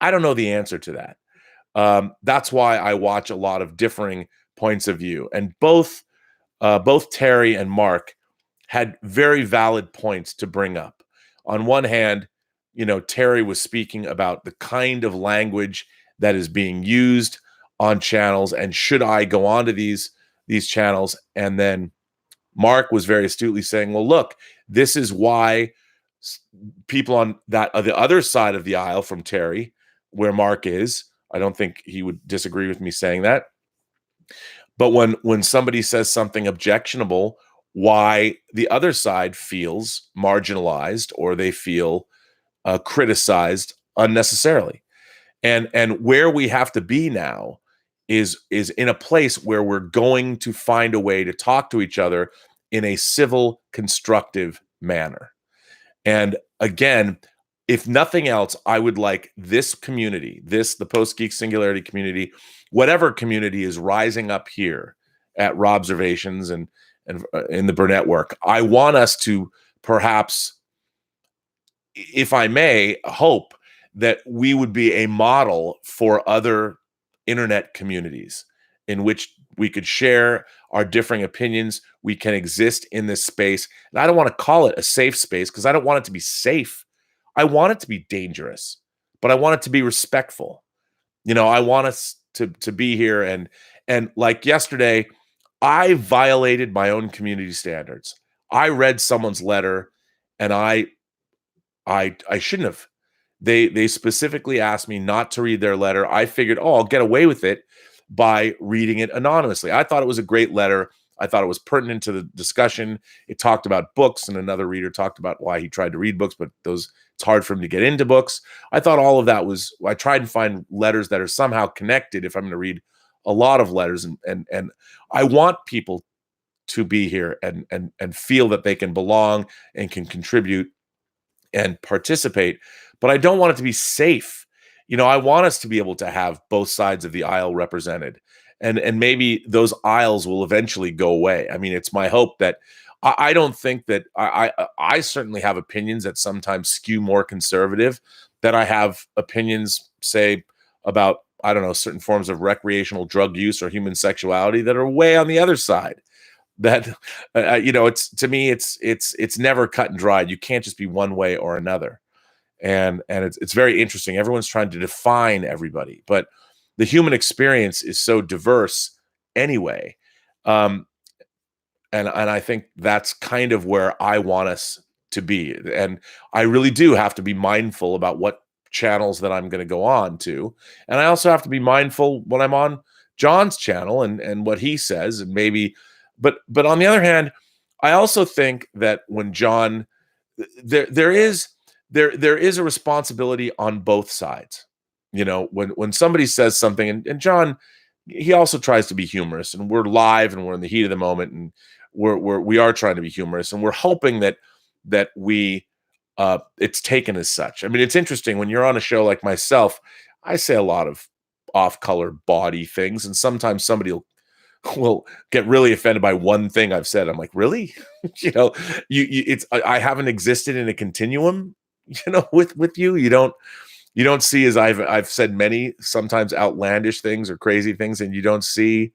I don't know the answer to that. That's why I watch a lot of differing points of view, and both Terry and Mark had very valid points to bring up. On one hand, Terry was speaking about the kind of language that is being used on channels, and should I go onto these channels? And then Mark was very astutely saying, well, look, this is why people on the other side of the aisle from Terry, where Mark is, I don't think he would disagree with me saying that. But when somebody says something objectionable, why the other side feels marginalized or they feel criticized unnecessarily. And where we have to be now is in a place where we're going to find a way to talk to each other in a civil, constructive manner. And again, if nothing else, I would like this community, the Post-Geek Singularity community, whatever community is rising up here at Robservations and in the Burnettwork, I want us to perhaps, if I may, hope that we would be a model for other internet communities in which we could share our differing opinions. We can exist in this space. And I don't want to call it a safe space because I don't want it to be safe. I want it to be dangerous, but I want it to be respectful. I want us to be here. And like yesterday, I violated my own community standards. I read someone's letter and I shouldn't have. They specifically asked me not to read their letter. I figured, I'll get away with it by reading it anonymously. I thought it was a great letter. I thought it was pertinent to the discussion. It talked about books, and another reader talked about why he tried to read books, but it's hard for him to get into books. I thought all of that I tried to find letters that are somehow connected if I'm going to read a lot of letters. And I want people to be here and feel that they can belong and can contribute and participate, but I don't want it to be safe. I want us to be able to have both sides of the aisle represented, and maybe those aisles will eventually go away. I mean, it's my hope that I don't think that I certainly have opinions that sometimes skew more conservative, that I have opinions, say, about, I don't know, certain forms of recreational drug use or human sexuality that are way on the other side. That it's, to me, it's never cut and dried. You can't just be one way or another, and it's very interesting. Everyone's trying to define everybody, but the human experience is so diverse anyway. And I think that's kind of where I want us to be. And I really do have to be mindful about what channels that I'm going to go on to, and I also have to be mindful when I'm on John's channel and what he says, and maybe. But on the other hand, I also think that when John, there is a responsibility on both sides. When somebody says something, and John, he also tries to be humorous, and we're live and we're in the heat of the moment, and we are trying to be humorous, and we're hoping that we it's taken as such. I mean, it's interesting when you're on a show like myself, I say a lot of off-color body things, and sometimes somebody will get really offended by one thing I've said. I'm like, really? I haven't existed in a continuum, with you. You don't see, as I've said many sometimes outlandish things or crazy things, and you don't see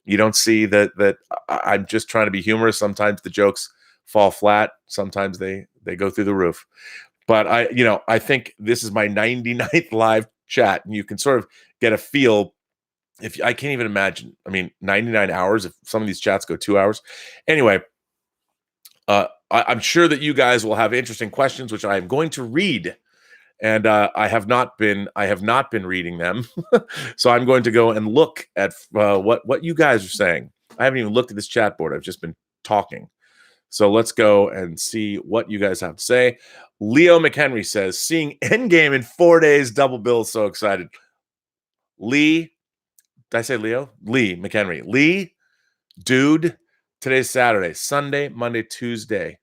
that I'm just trying to be humorous. Sometimes the jokes fall flat. Sometimes they go through the roof. But I think this is my 99th live chat, and you can sort of get a feel. If I can't even imagine, I mean, 99 hours, if some of these chats go 2 hours. Anyway, I'm sure that you guys will have interesting questions, which I am going to read. And I have not been reading them, so I'm going to go and look at what you guys are saying. I haven't even looked at this chat board. I've just been talking. So let's go and see what you guys have to say. Leo McHenry says, "Seeing Endgame in 4 days, double bill, so excited." Lee, did I say Leo? Lee McHenry. Lee, dude, today's Saturday, Sunday, Monday, Tuesday.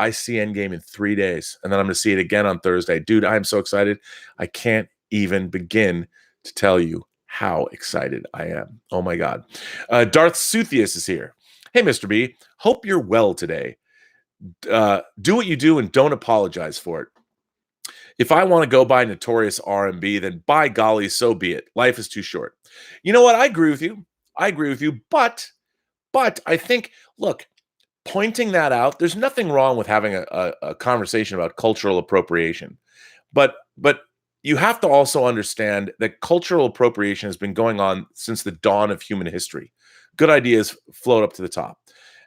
I see Endgame in 3 days, and then I'm going to see it again on Thursday. Dude, I'm so excited. I can't even begin to tell you how excited I am. Oh, my God. Darth Suthius is here. Hey, Mr. B. Hope you're well today. Do what you do and don't apologize for it. If I want to go by notorious R&B, then by golly, so be it. Life is too short. You know what? I agree with you. But I think, look, pointing that out, there's nothing wrong with having a conversation about cultural appropriation. But you have to also understand that cultural appropriation has been going on since the dawn of human history. Good ideas float up to the top.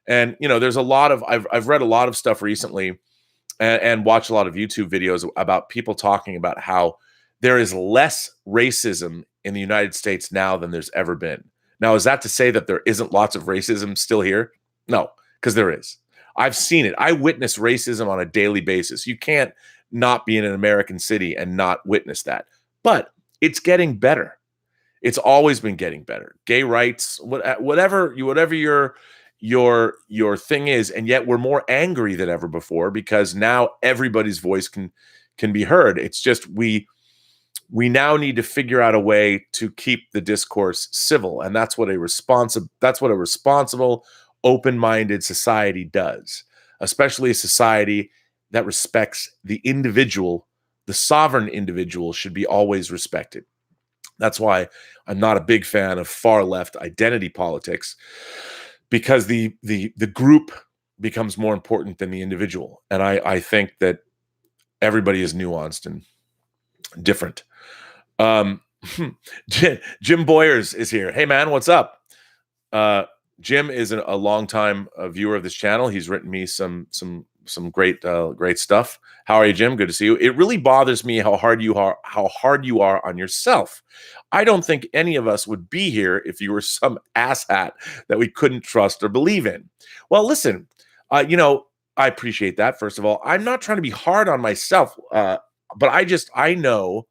And, there's a lot of, I've read a lot of stuff recently and watched a lot of YouTube videos about people talking about how there is less racism in the United States now than there's ever been. Now, is that to say that there isn't lots of racism still here? No, because there is. I've seen it. I witness racism on a daily basis. You can't not be in an American city and not witness that. But it's getting better. It's always been getting better. Gay rights, whatever your thing is, and yet we're more angry than ever before because now everybody's voice can be heard. It's just we now need to figure out a way to keep the discourse civil, and that's what a responsible, open-minded society does, especially a society that respects the individual. The sovereign individual should be always respected. That's why I'm not a big fan of far-left identity politics, because the group becomes more important than the individual. And I think that everybody is nuanced and different. Jim Boyers is here. Hey, man, what's up? Jim is a longtime viewer of this channel. He's written me some great stuff. How are you, Jim? Good to see you. It really bothers me how hard you are on yourself. I don't think any of us would be here if you were some asshat that we couldn't trust or believe in. Well, listen, I appreciate that. First of all, I'm not trying to be hard on myself, but I know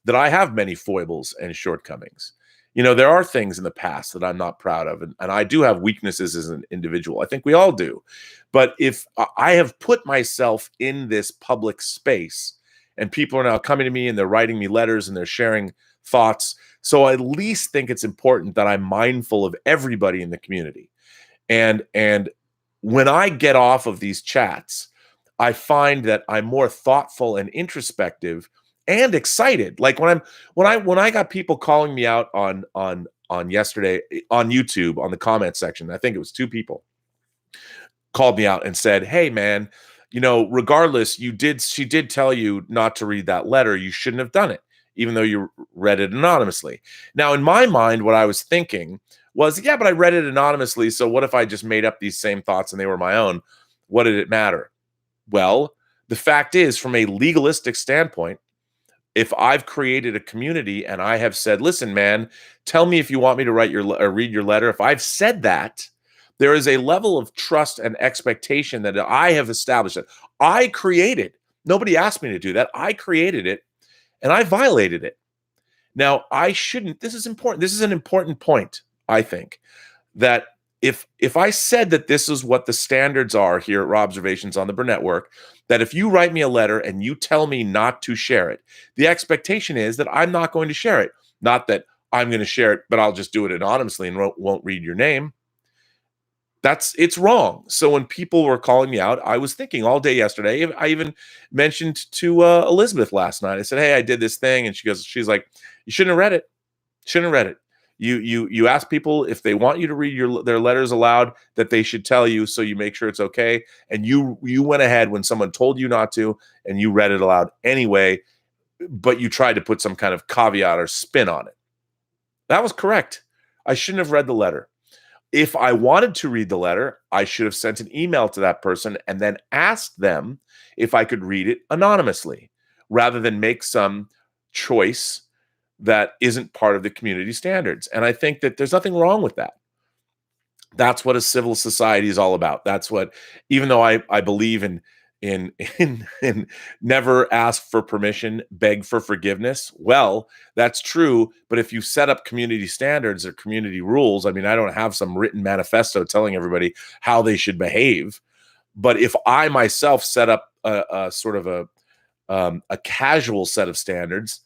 that I have many foibles and shortcomings. There are things in the past that I'm not proud of, and I do have weaknesses as an individual. I think we all do. But if I have put myself in this public space, and people are now coming to me and they're writing me letters and they're sharing thoughts, so I at least think it's important that I'm mindful of everybody in the community. And when I get off of these chats, I find that I'm more thoughtful and introspective and excited. Like when I got people calling me out on yesterday on YouTube on the comment section, I think it was 2 people called me out and said, "Hey, man, regardless, she did tell you not to read that letter. You shouldn't have done it, even though you read it anonymously." Now, in my mind, what I was thinking was, yeah, but I read it anonymously. So what if I just made up these same thoughts and they were my own? What did it matter? Well, the fact is, from a legalistic standpoint, if I've created a community and I have said, "Listen, man, tell me if you want me to read your letter." If I've said that, there is a level of trust and expectation that I have established that I created. Nobody asked me to do that. I created it, and I violated it. Now, I shouldn't. This is important. This is an important point, I think, that if I said that this is what the standards are here at Robservations on the Burnettwork, that if you write me a letter and you tell me not to share it, the expectation is that I'm not going to share it. Not that I'm going to share it, but I'll just do it anonymously and won't read your name. It's wrong. So when people were calling me out, I was thinking all day yesterday. I even mentioned to Elizabeth last night. I said, "Hey, I did this thing," and she's like, "You shouldn't have read it. Shouldn't have read it. You ask people if they want you to read their letters aloud, that they should tell you, so you make sure it's okay. And you went ahead when someone told you not to, and you read it aloud anyway, but you tried to put some kind of caveat or spin on it. That was correct. I shouldn't have read the letter. If I wanted to read the letter, I should have sent an email to that person and then asked them if I could read it anonymously, rather than make some choice that isn't part of the community standards. And I think that there's nothing wrong with that. That's what a civil society is all about. That's what, even though I believe in never ask for permission, beg for forgiveness. Well, that's true. But if you set up community standards or community rules, I mean, I don't have some written manifesto telling everybody how they should behave. But if I myself set up a sort of a casual set of standards,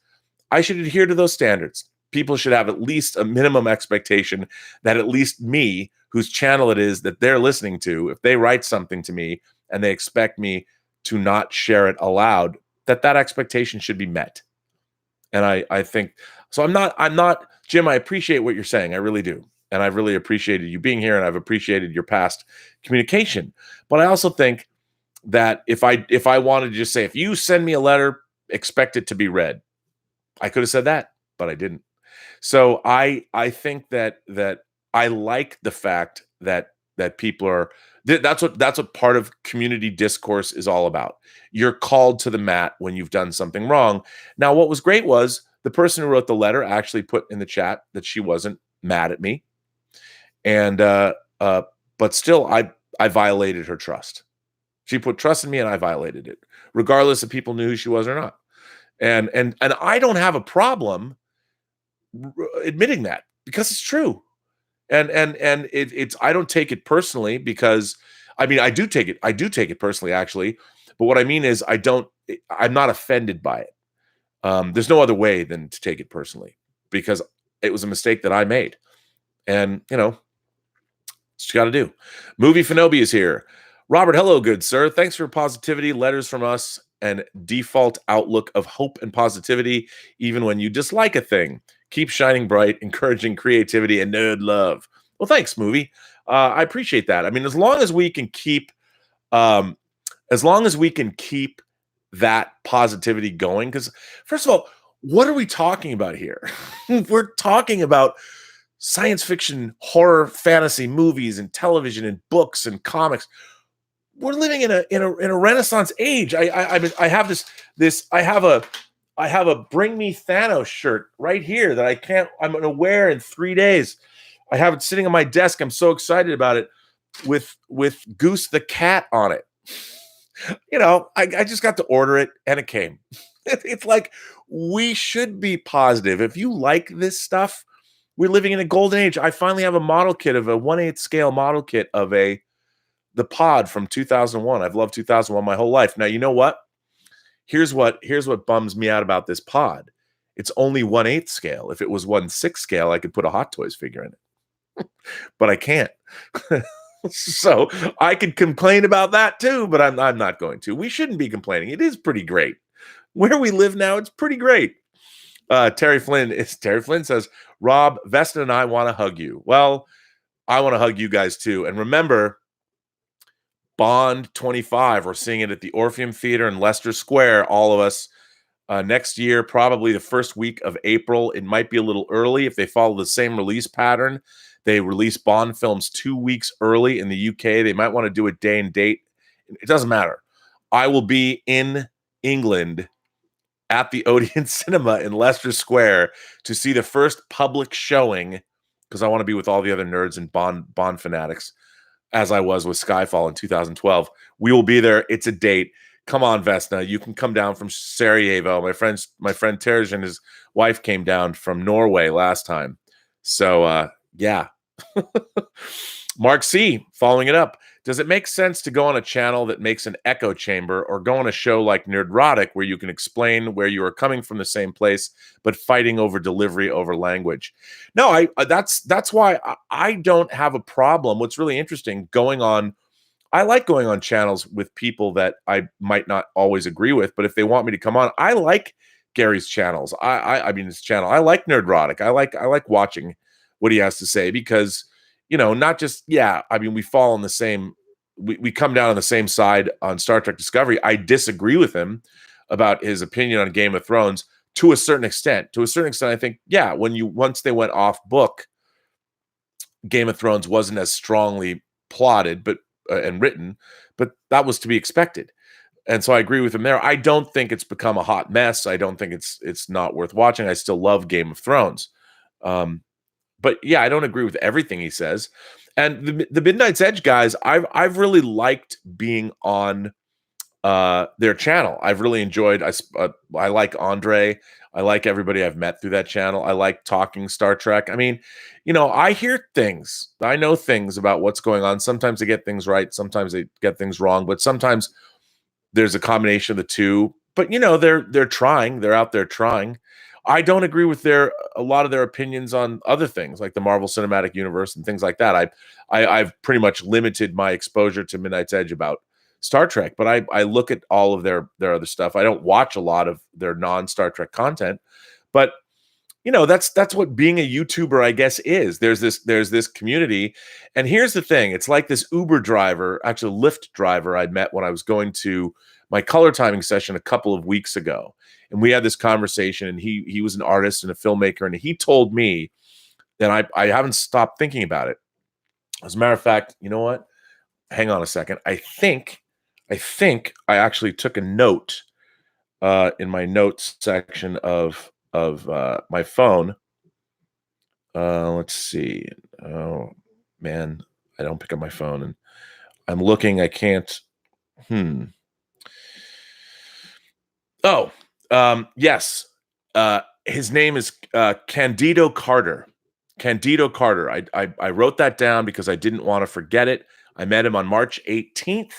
I should adhere to those standards. People should have at least a minimum expectation that at least me, whose channel it is that they're listening to, if they write something to me and they expect me to not share it aloud, that expectation should be met. And I think, so I'm not, Jim, I appreciate what you're saying. I really do. And I've really appreciated you being here, and I've appreciated your past communication. But I also think that if I wanted to just say, if you send me a letter, expect it to be read, I could have said that, but I didn't. So I think that I like the fact that people are, that's what part of community discourse is all about. You're called to the mat when you've done something wrong. Now, what was great was the person who wrote the letter actually put in the chat that she wasn't mad at me, and but still I violated her trust. She put trust in me, and I violated it, regardless if people knew who she was or not. And I don't have a problem admitting that, because it's true. And it's, I don't take it personally, because I mean, I do take it personally, actually. But what I mean is, I'm not offended by it. There's no other way than to take it personally, because it was a mistake that I made. And, you know, it's what you got to do. Movie Fanobi is here. Robert, hello, good sir. Thanks for positivity, letters from us, and default outlook of hope and positivity, even when you dislike a thing. Keep shining bright, encouraging creativity and nerd love. Well, thanks, Movie. I appreciate that. I mean, as long as we can keep that positivity going, because first of all, what are we talking about here? We're talking about science fiction, horror, fantasy movies, and television, and books, and comics. We're living in a Renaissance age. I have a Bring Me Thanos shirt right here that I'm going to wear in 3 days. I have it sitting on my desk. I'm so excited about it, with Goose the cat on it. You know, I just got to order it and it came. It's like, we should be positive. If you like this stuff, we're living in a golden age. I finally have a model kit of a 1/8 scale model kit of the pod from 2001. I've loved 2001 my whole life. Now, you know what? Here's what bums me out about this pod. It's only 1/8 scale. If it was 1/6 scale, I could put a Hot Toys figure in it. But I can't. So I could complain about that too, but I'm not going to. We shouldn't be complaining. It is pretty great. Where we live now, it's pretty great. Terry Flynn says, Rob, Veston and I want to hug you. Well, I want to hug you guys too. And remember, Bond 25, we're seeing it at the Orpheum Theater in Leicester Square, all of us, next year, probably the first week of April. It might be a little early if they follow the same release pattern. They release Bond films 2 weeks early in the UK. They might want to do a day and date. It doesn't matter. I will be in England at the Odeon Cinema in Leicester Square to see the first public showing, because I want to be with all the other nerds and Bond fanatics, as I was with Skyfall in 2012. We will be there. It's a date. Come on, Vesna. You can come down from Sarajevo. My friend Terj and his wife came down from Norway last time. So, yeah. Mark C, following it up. Does it make sense to go on a channel that makes an echo chamber, or go on a show like Nerdrotic where you can explain where you are coming from the same place, but fighting over delivery over language? No, that's why I don't have a problem. What's really interesting, I like going on channels with people that I might not always agree with, but if they want me to come on, I like Gary's channels. I mean, his channel. I like Nerdrotic. I like watching what he has to say, because, you know, not just, yeah, I mean, we fall on the same, we come down on the same side on Star Trek Discovery. I disagree with him about his opinion on Game of Thrones to a certain extent. To a certain extent, I think, yeah, once they went off book, Game of Thrones wasn't as strongly plotted, but and written, but that was to be expected. And so I agree with him there. I don't think it's become a hot mess. I don't think it's not worth watching. I still love Game of Thrones. But yeah, I don't agree with everything he says. And the Midnight's Edge guys, I've really liked being on their channel. I've really enjoyed. I like Andre. I like everybody I've met through that channel. I like talking Star Trek. I mean, I hear things. I know things about what's going on. Sometimes they get things right. Sometimes they get things wrong. But sometimes there's a combination of the two. But they're trying. They're out there trying. I don't agree with a lot of their opinions on other things like the Marvel Cinematic Universe and things like that. I've pretty much limited my exposure to Midnight's Edge about Star Trek, but I look at all of their other stuff. I don't watch a lot of their non-Star Trek content, but that's what being a YouTuber, I guess, is. There's this community, and here's the thing: it's like this Uber driver, actually Lyft driver, I met when I was going to my color timing session a couple of weeks ago, and we had this conversation. And he was an artist and a filmmaker, and he told me, and I haven't stopped thinking about it. As a matter of fact, you know what? Hang on a second. I think I actually took a note in my notes section of my phone. Let's see. Oh man, I don't pick up my phone, and I'm looking. I can't. Oh, yes. His name is Candido Carter. Candido Carter. I wrote that down because I didn't want to forget it. I met him on March 18th.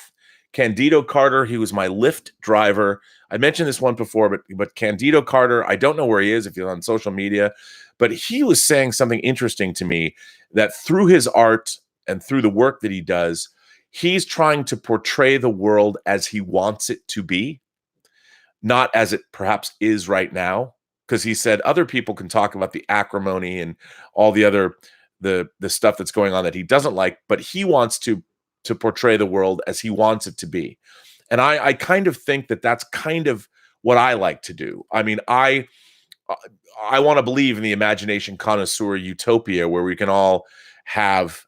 Candido Carter, he was my Lyft driver. I mentioned this one before, but Candido Carter, I don't know where he is, if he's on social media, but he was saying something interesting to me, that through his art and through the work that he does, he's trying to portray the world as he wants it to be, not as it perhaps is right now. Because he said other people can talk about the acrimony and all the other the stuff that's going on that he doesn't like, but he wants to portray the world as he wants it to be. And I kind of think that that's kind of what I like to do. I mean, I want to believe in the imagination connoisseur utopia where we can all have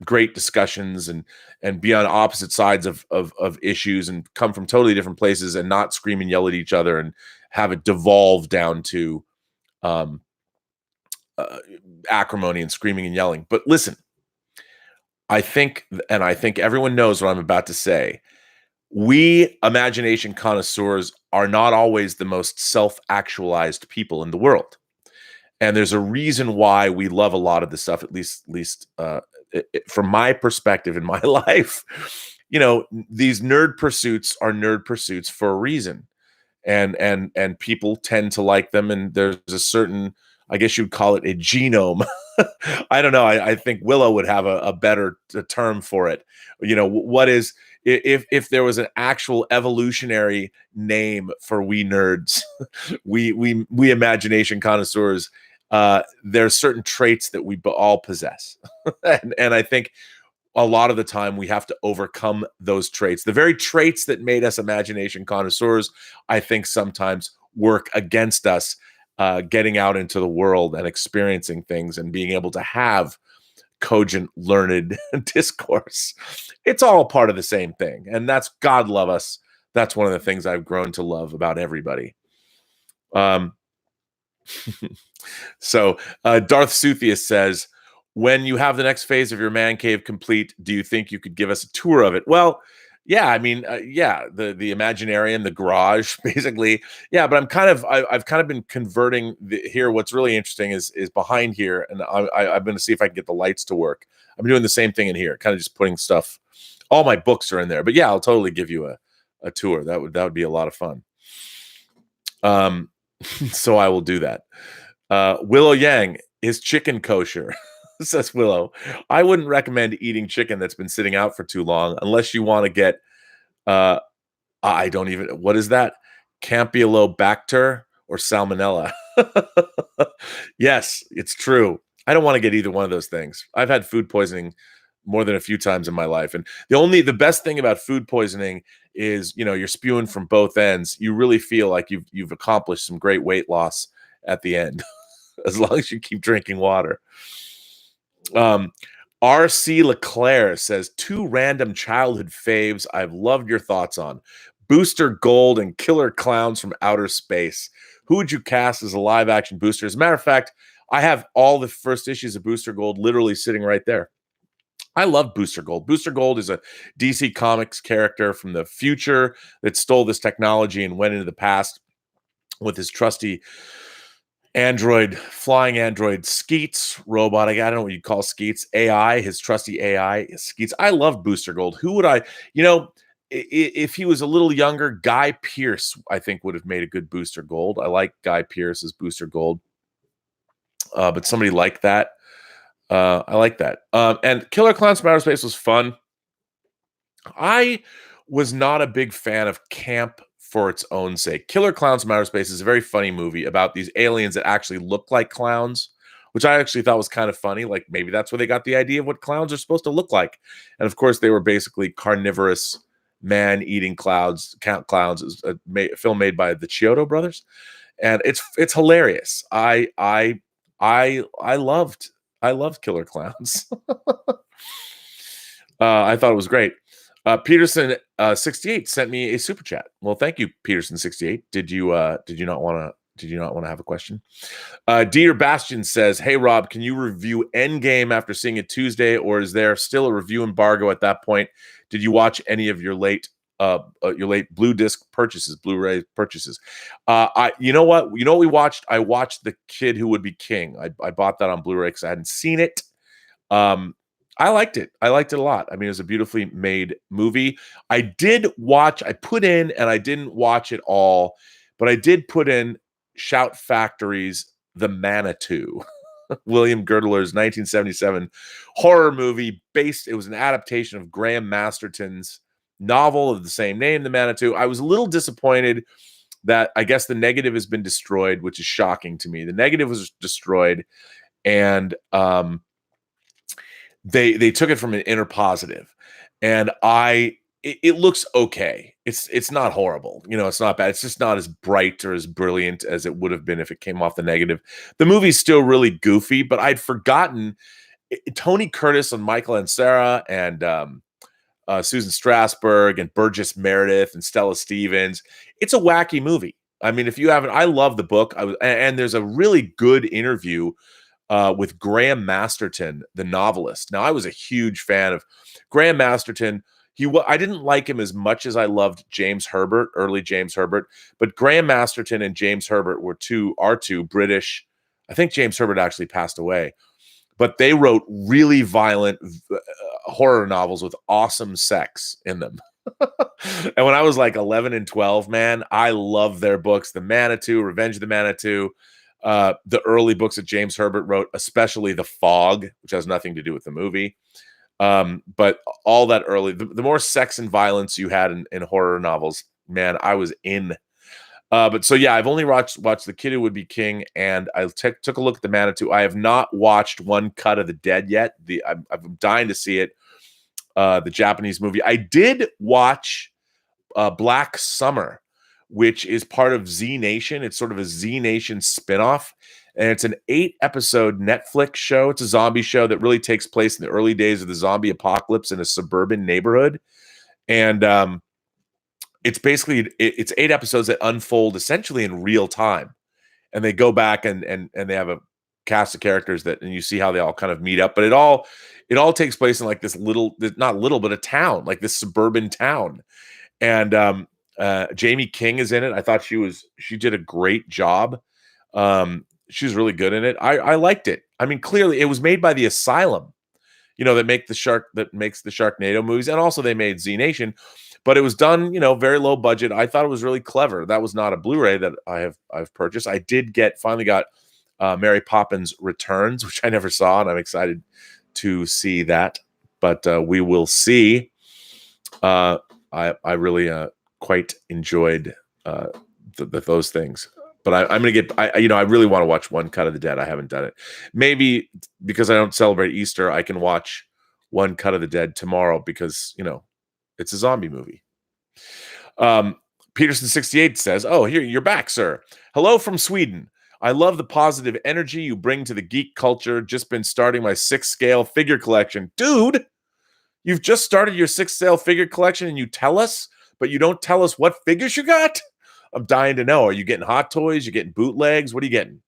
great discussions and be on opposite sides of issues and come from totally different places and not scream and yell at each other and have it devolve down to acrimony and screaming and yelling. But listen, I think everyone knows what I'm about to say. We imagination connoisseurs are not always the most self-actualized people in the world. And there's a reason why we love a lot of this stuff, at least from my perspective in my life. These nerd pursuits are nerd pursuits for a reason. And people tend to like them. And there's a certain, I guess you'd call it a genome. I don't know. I think Willow would have a better term for it. What is, if there was an actual evolutionary name for we nerds, we imagination connoisseurs, there are certain traits that we all possess. and I think a lot of the time we have to overcome those traits. The very traits that made us imagination connoisseurs, I think sometimes work against us getting out into the world and experiencing things and being able to have cogent, learned discourse. It's all part of the same thing. And that's, God love us, that's one of the things I've grown to love about everybody. So Darth Suthius says, when you have the next phase of your man cave complete, do you think you could give us a tour of it? Well, yeah, I mean, yeah, the Imaginarium, the garage, basically. Yeah, but I've kind of been converting here. What's really interesting is behind here, and I'm going to see if I can get the lights to work. I'm doing the same thing in here, kind of just putting stuff. All my books are in there, but yeah, I'll totally give you a tour. That would be a lot of fun. So I will do that. Willow Yang, is chicken kosher? Says Willow. I wouldn't recommend eating chicken that's been sitting out for too long unless you want to get I don't even, what is that? Campylobacter or salmonella. Yes, it's true. I don't want to get either one of those things. I've had food poisoning more than a few times in my life. And the best thing about food poisoning is, you're spewing from both ends. You really feel like you've accomplished some great weight loss at the end, as long as you keep drinking water. Um, RC Leclerc says, two random childhood faves I've loved your thoughts on. Booster Gold and Killer Clowns from Outer Space. Who would you cast as a live action Booster? As a matter of fact, I have all the first issues of Booster Gold literally sitting right there. I love Booster Gold. Booster Gold is a DC Comics character from the future that stole this technology and went into the past with his trusty flying android Skeets robot. I don't know what you'd call Skeets. AI, his trusty AI Skeets. I love Booster Gold. Who would I, if he was a little younger, Guy Pearce, I think would have made a good Booster Gold. I like Guy Pearce as Booster Gold. But somebody like that. I like that. And Killer Clowns from Outer Space was fun. I was not a big fan of camp for its own sake. Killer Clowns from Outer Space is a very funny movie about these aliens that actually look like clowns, which I actually thought was kind of funny. Like maybe that's where they got the idea of what clowns are supposed to look like. And of course, they were basically carnivorous man-eating clowns. Clowns is a film made by the Chiodo brothers, and it's hilarious. I loved Killer Clowns. I thought it was great. Peterson 68 sent me a super chat. Well, thank you, Peterson 68. Did you not want to have a question? Dieter Bastian says, "Hey Rob, can you review Endgame after seeing it Tuesday, or is there still a review embargo at that point? Did you watch any of your late blue disc purchases, Blu-ray purchases?" You know what we watched? I watched The Kid Who Would Be King. I bought that on Blu-ray because I hadn't seen it. I liked it. I liked it a lot. I mean, it was a beautifully made movie. I put in, and I didn't watch it all, but I did put in Shout Factory's The Manitou, William Girdler's 1977 horror movie it was an adaptation of Graham Masterton's novel of the same name, The Manitou. I was a little disappointed that I guess the negative has been destroyed, which is shocking to me. The negative was destroyed, and they took it from an inner positive, and it looks okay. It's not horrible. It's not bad. It's just not as bright or as brilliant as it would have been if it came off the negative. The movie's still really goofy, but I'd forgotten Tony Curtis and Michael Ansara and Susan Strasberg and Burgess Meredith and Stella Stevens. It's a wacky movie. I mean, if you haven't, I love the book. And there's a really good interview with Graham Masterton, the novelist. Now, I was a huge fan of Graham Masterton. I didn't like him as much as I loved James Herbert, early James Herbert, but Graham Masterton and James Herbert were two British. I think James Herbert actually passed away, but they wrote really violent horror novels with awesome sex in them. And when I was like 11 and 12, man, I loved their books. The Manitou, Revenge of the Manitou, the early books that James Herbert wrote, especially The Fog, which has nothing to do with the movie. But all that early, the more sex and violence you had in horror novels, man, I was in. But so yeah, I've only watched The Kid Who Would Be King, and I took a look at The Manitou. I have not watched One Cut of the Dead yet. I'm dying to see it. The Japanese movie. I did watch Black Summer, which is part of Z Nation. It's sort of a Z Nation spinoff. And it's an 8-episode Netflix show. It's a zombie show that really takes place in the early days of the zombie apocalypse in a suburban neighborhood. And it's basically, it's 8 episodes that unfold essentially in real time. And they go back and they have a cast of characters and you see how they all kind of meet up. But it all takes place in like this not little, but a town, like this suburban town. And Jamie King is in it. I thought she did a great job. She was really good in it. I liked it. I mean, clearly it was made by the Asylum, that makes the Sharknado movies, and also they made Z Nation, but it was done, very low budget. I thought it was really clever. That was not a Blu-ray that I've purchased. I did finally got Mary Poppins Returns, which I never saw, and I'm excited to see that. But we will see. I really quite enjoyed those things. But I'm going to get, I really want to watch One Cut of the Dead. I haven't done it. Maybe because I don't celebrate Easter, I can watch One Cut of the Dead tomorrow because, it's a zombie movie. Peterson 68 says, "Oh, here, you're back, sir. Hello from Sweden. I love the positive energy you bring to the geek culture. Just been starting my 6-scale figure collection. Dude, you've just started your 6-scale figure collection and you tell us, but you don't tell us what figures you got? I'm dying to know. Are you getting Hot Toys? You getting bootlegs? What are you getting?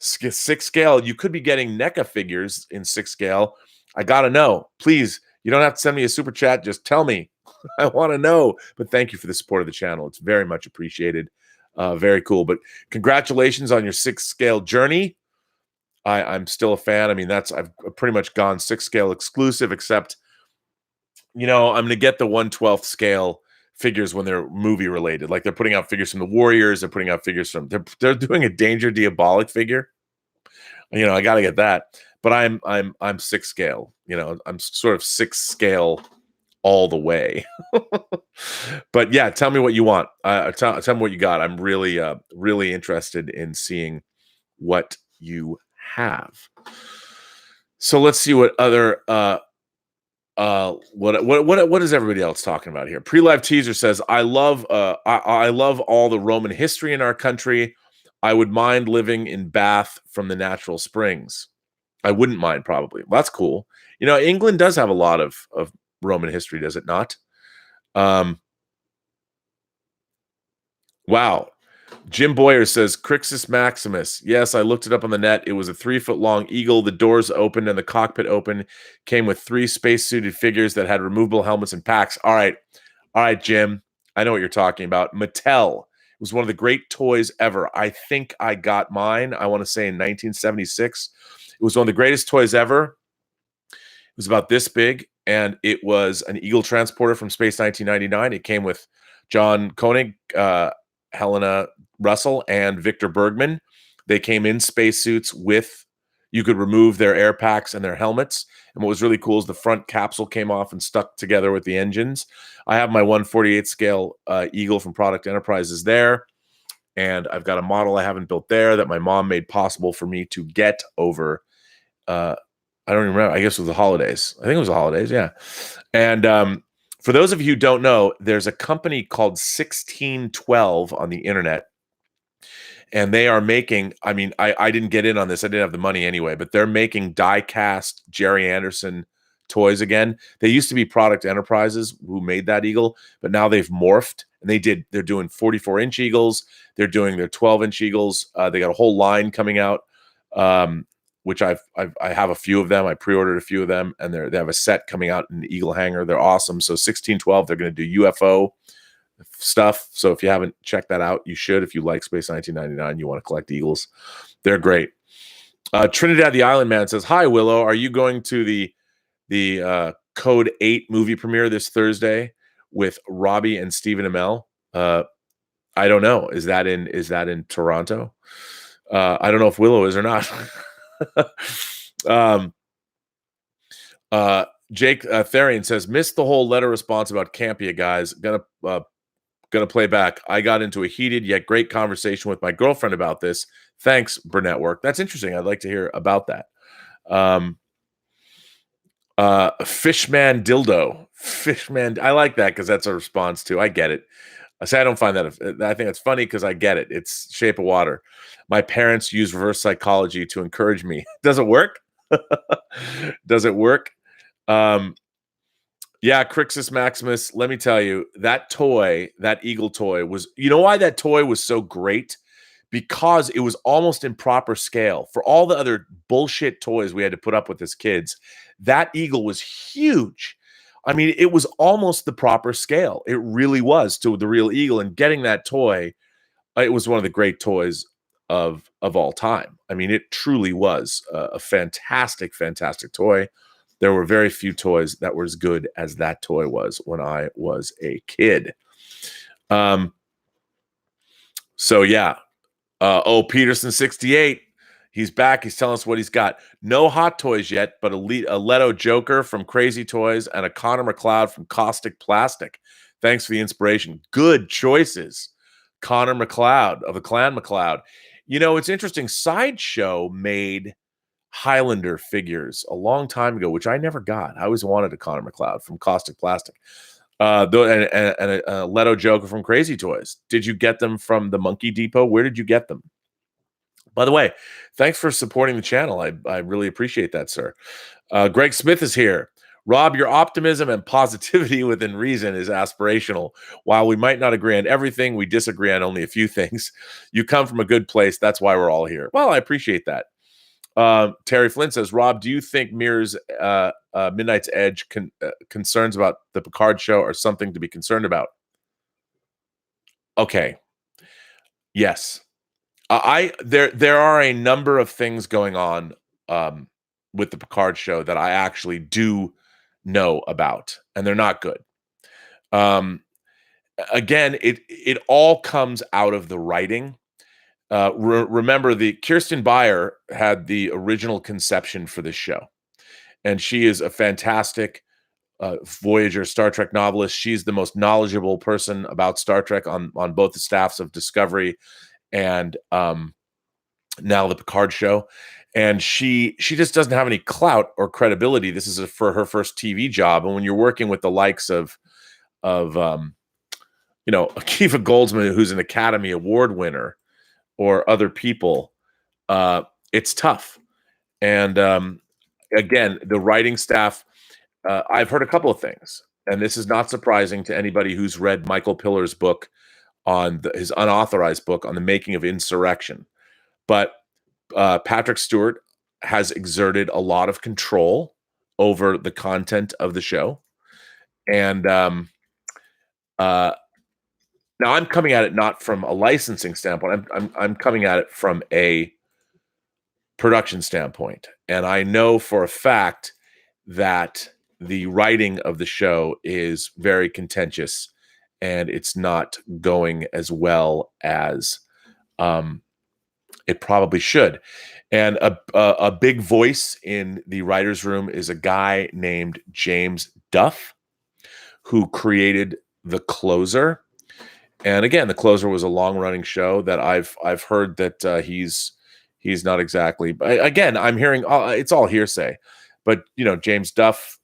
6-scale. You could be getting NECA figures in 6-scale. I got to know. Please, you don't have to send me a super chat. Just tell me. I want to know. But thank you for the support of the channel. It's very much appreciated. Very cool. But congratulations on your 6-scale journey. I'm still a fan. I mean, I've pretty much gone 6-scale exclusive, except, I'm going to get the 1/12 scale figures when they're movie related. Like they're putting out figures from the Warriors. They're putting out figures from, they're doing a Danger Diabolic figure. I got to get that. But I'm 6-scale. I'm sort of 6-scale all the way. But yeah, tell me what you want. Tell me what you got. I'm really interested in seeing what you have. So let's see what other what is everybody else talking about here? Pre-live teaser says, I love all the Roman history in our country. I would mind living in Bath from the natural springs. I wouldn't mind, probably. Well, that's cool. England does have a lot of Roman history, does it not? Wow. Jim Boyer says, Crixus Maximus. Yes, I looked it up on the net. It was a 3-foot-long eagle. The doors opened and the cockpit open. Came with 3 space-suited figures that had removable helmets and packs. All right, Jim. I know what you're talking about. Mattel. It was one of the great toys ever. I think I got mine, I want to say in 1976. It was one of the greatest toys ever. It was about this big, and it was an Eagle transporter from Space 1999. It came with John Koenig, Helena Russell, and Victor Bergman. They came in spacesuits with, you could remove their air packs and their helmets. And what was really cool is the front capsule came off and stuck together with the engines. I have my 1/48 scale Eagle from Product Enterprises there. And I've got a model I haven't built there that my mom made possible for me to get over. I don't even remember. I guess it was the holidays. I think it was the holidays. Yeah. And for those of you who don't know, there's a company called 1612 on the internet. And they are making, I didn't get in on this. I didn't have the money anyway, but they're making die-cast Jerry Anderson toys again. They used to be Product Enterprises who made that Eagle, but now they've morphed. And they're doing 44-inch Eagles. They're doing their 12-inch Eagles. They got a whole line coming out, which I have a few of them. I pre-ordered a few of them, and they have a set coming out in the Eagle hanger. They're awesome. So 1612, they're going to do UFO stuff. So if you haven't checked that out, you should. If you like Space 1999, you want to collect Eagles, they're great. Trinidad the Island Man says, hi, Willow. Are you going to the Code 8 movie premiere this Thursday with Robbie and Stephen Amell? I don't know. Is that in Toronto? I don't know if Willow is or not. Jake Therian says, missed the whole letter response about Campea, guys. Gonna play back. I got into a heated yet great conversation with my girlfriend about this. Thanks, Burnettwork. That's interesting. I'd like to hear about that. Fishman dildo. Fishman. I like that because that's a response to. I get it. I say I don't find that. I think it's funny because I get it. It's Shape of Water. My parents use reverse psychology to encourage me. Does it work? Does it work? Yeah, Crixus Maximus, let me tell you, that toy, that Eagle toy was, you know why that toy was so great? Because it was almost in proper scale. For all the other bullshit toys we had to put up with as kids, that Eagle was huge. I mean, it was almost the proper scale. It really was to the real Eagle. And getting that toy, it was one of the great toys of all time. I mean, it truly was a fantastic, fantastic toy. There were very few toys that were as good as that toy was when I was a kid. So yeah. Peterson 68. He's back. He's telling us what he's got. No Hot Toys yet, but a Leto Joker from Crazy Toys and a Connor McLeod from Caustic Plastic. Thanks for the inspiration. Good choices. Connor McLeod of the Clan McLeod. It's interesting. Sideshow made Highlander figures a long time ago, which I never got. I always wanted a Connor McLeod from Caustic Plastic. And a Leto Joker from Crazy Toys. Did you get them from the Monkey Depot? Where did you get them? By the way, thanks for supporting the channel. I really appreciate that, sir. Greg Smith is here. Rob, your optimism and positivity within reason is aspirational. While we might not agree on everything, we disagree on only a few things. You come from a good place. That's why we're all here. Well, I appreciate that. Terry Flynn says, Rob, do you think Mirror's Midnight's Edge concerns about the Picard show are something to be concerned about? Okay. Yes. There are a number of things going on with the Picard show that I actually do know about, and they're not good. Again, it all comes out of the writing. Remember, the Kirsten Beyer had the original conception for this show, and she is a fantastic Voyager Star Trek novelist. She's the most knowledgeable person about Star Trek on both the staffs of Discovery and now the Picard show. And she just doesn't have any clout or credibility. This is for her first TV job, and when you're working with the likes of Akiva Goldsman, who's an Academy Award winner, or other people, it's tough. And again, the writing staff, I've heard a couple of things, and this is not surprising to anybody who's read Michael Pillar's book his unauthorized book on the making of Insurrection. But Patrick Stewart has exerted a lot of control over the content of the show. And now I'm coming at it not from a licensing standpoint. I'm coming at it from a production standpoint. And I know for a fact that the writing of the show is very contentious, and it's not going as well as it probably should. And a big voice in the writer's room is a guy named James Duff, who created The Closer. And again, The Closer was a long-running show that I've heard that he's not exactly. Again, I'm hearing it's all hearsay, but James Duff,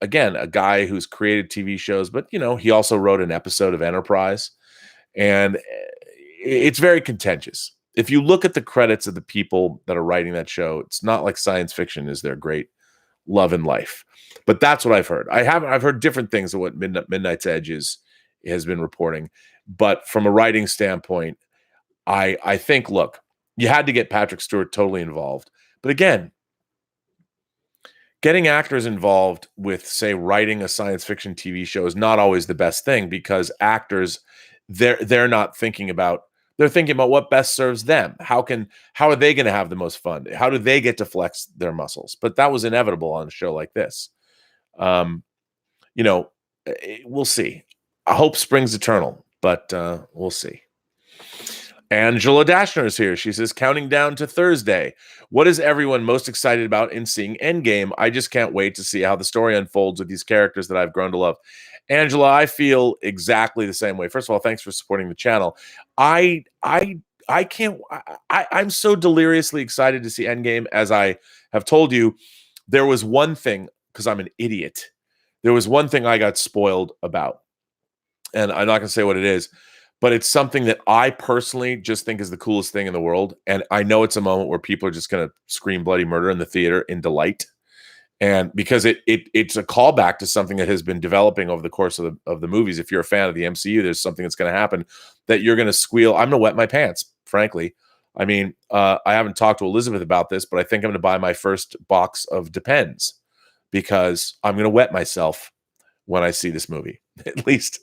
again, a guy who's created TV shows, but he also wrote an episode of Enterprise, and it's very contentious. If you look at the credits of the people that are writing that show, it's not like science fiction is their great love in life. But that's what I've heard. I've heard different things of what Midnight's Edge has been reporting. But from a writing standpoint, I think, look, you had to get Patrick Stewart totally involved. But again, getting actors involved with, say, writing a science fiction TV show is not always the best thing, because actors, they're not thinking about, they're thinking about what best serves them. How are they going to have the most fun? How do they get to flex their muscles? But that was inevitable on a show like this. We'll see. I hope spring's eternal, but we'll see. Angela Dashner is here. She says, counting down to Thursday. What is everyone most excited about in seeing Endgame? I just can't wait to see how the story unfolds with these characters that I've grown to love. Angela, I feel exactly the same way. First of all, thanks for supporting the channel. I'm so deliriously excited to see Endgame. As I have told you, there was one thing, because I'm an idiot, there was one thing I got spoiled about. And I'm not going to say what it is, but it's something that I personally just think is the coolest thing in the world. And I know it's a moment where people are just going to scream bloody murder in the theater in delight. And because it's a callback to something that has been developing over the course of the movies. If you're a fan of the MCU, there's something that's going to happen that you're going to squeal. I'm going to wet my pants, frankly. I mean, I haven't talked to Elizabeth about this, but I think I'm going to buy my first box of Depends, because I'm going to wet myself when I see this movie. At least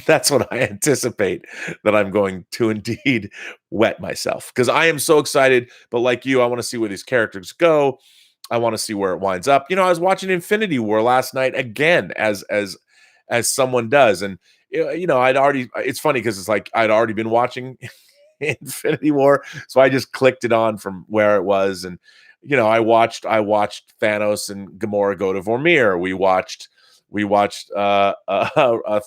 that's what I anticipate, that I'm going to indeed wet myself, because I am so excited. But like you, I want to see where these characters go. I want to see where it winds up. I was watching Infinity War last night again, as someone does. And, it's funny because it's like I'd already been watching Infinity War. So I just clicked it on from where it was. And, I watched Thanos and Gamora go to Vormir. We watched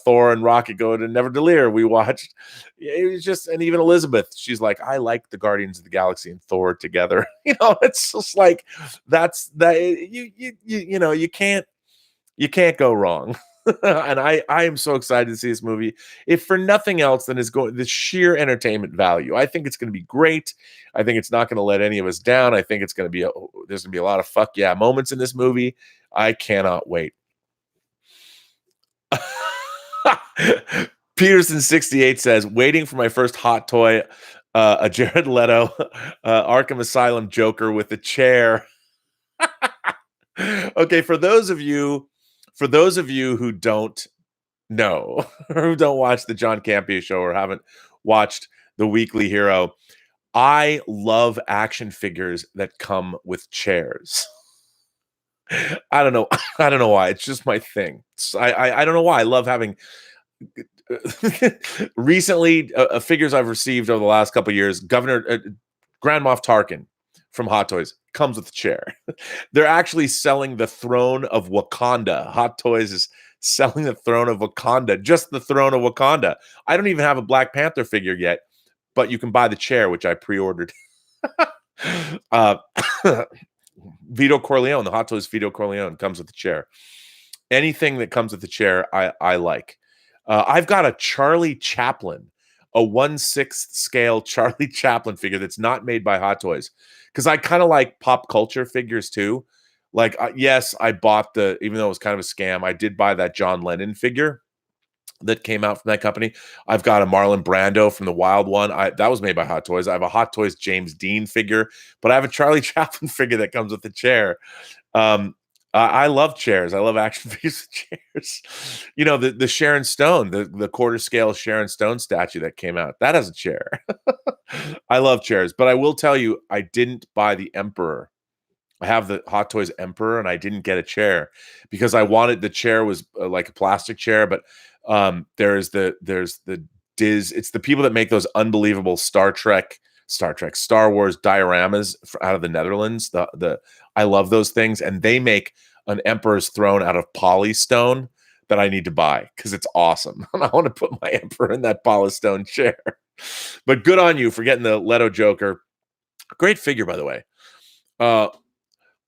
Thor and Rocket go to Neverdelir. We watched, it was just, and even Elizabeth, she's like, I like the Guardians of the Galaxy and Thor together. It's just like, you can't go wrong. And I am so excited to see this movie. If for nothing else than the sheer entertainment value. I think it's going to be great. I think it's not going to let any of us down. I think it's going to be there's going to be a lot of fuck yeah moments in this movie. I cannot wait. Peterson68 says, waiting for my first hot toy, a Jared Leto Arkham Asylum Joker with a chair. Okay, for those of you who don't know, or who don't watch the John Campea show or haven't watched The Weekly Hero, I love action figures that come with chairs. I don't know. I don't know why. It's just my thing. I don't know why. I love having recently figures I've received over the last couple of years. Grand Moff Tarkin from Hot Toys comes with a chair. They're actually selling the throne of Wakanda. Hot Toys is selling the throne of Wakanda, just the throne of Wakanda. I don't even have a Black Panther figure yet, but you can buy the chair, which I pre-ordered. Vito Corleone, the Hot Toys Vito Corleone comes with the chair. Anything that comes with the chair, I like. I've got a Charlie Chaplin, a 1/6 scale Charlie Chaplin figure that's not made by Hot Toys, because I kind of like pop culture figures too. Like, yes, I bought even though it was kind of a scam, I did buy that John Lennon figure that came out from that company. I've got a Marlon Brando from the Wild One. That was made by Hot Toys. I have a Hot Toys James Dean figure, but I have a Charlie Chaplin figure that comes with the chair. I love chairs. I love action figures with chairs. You know, the Sharon Stone, the quarter scale Sharon Stone statue that came out, that has a chair. I love chairs, but I will tell you, I didn't buy the Emperor. I have the Hot Toys Emperor, and I didn't get a chair because I wanted the chair was like a plastic chair, but there's the Diz. It's the people that make those unbelievable Star Wars dioramas out of the Netherlands. I love those things, and they make an Emperor's throne out of polystone that I need to buy because it's awesome. And I want to put my Emperor in that polystone chair. But good on you for getting the Leto Joker. Great figure, by the way.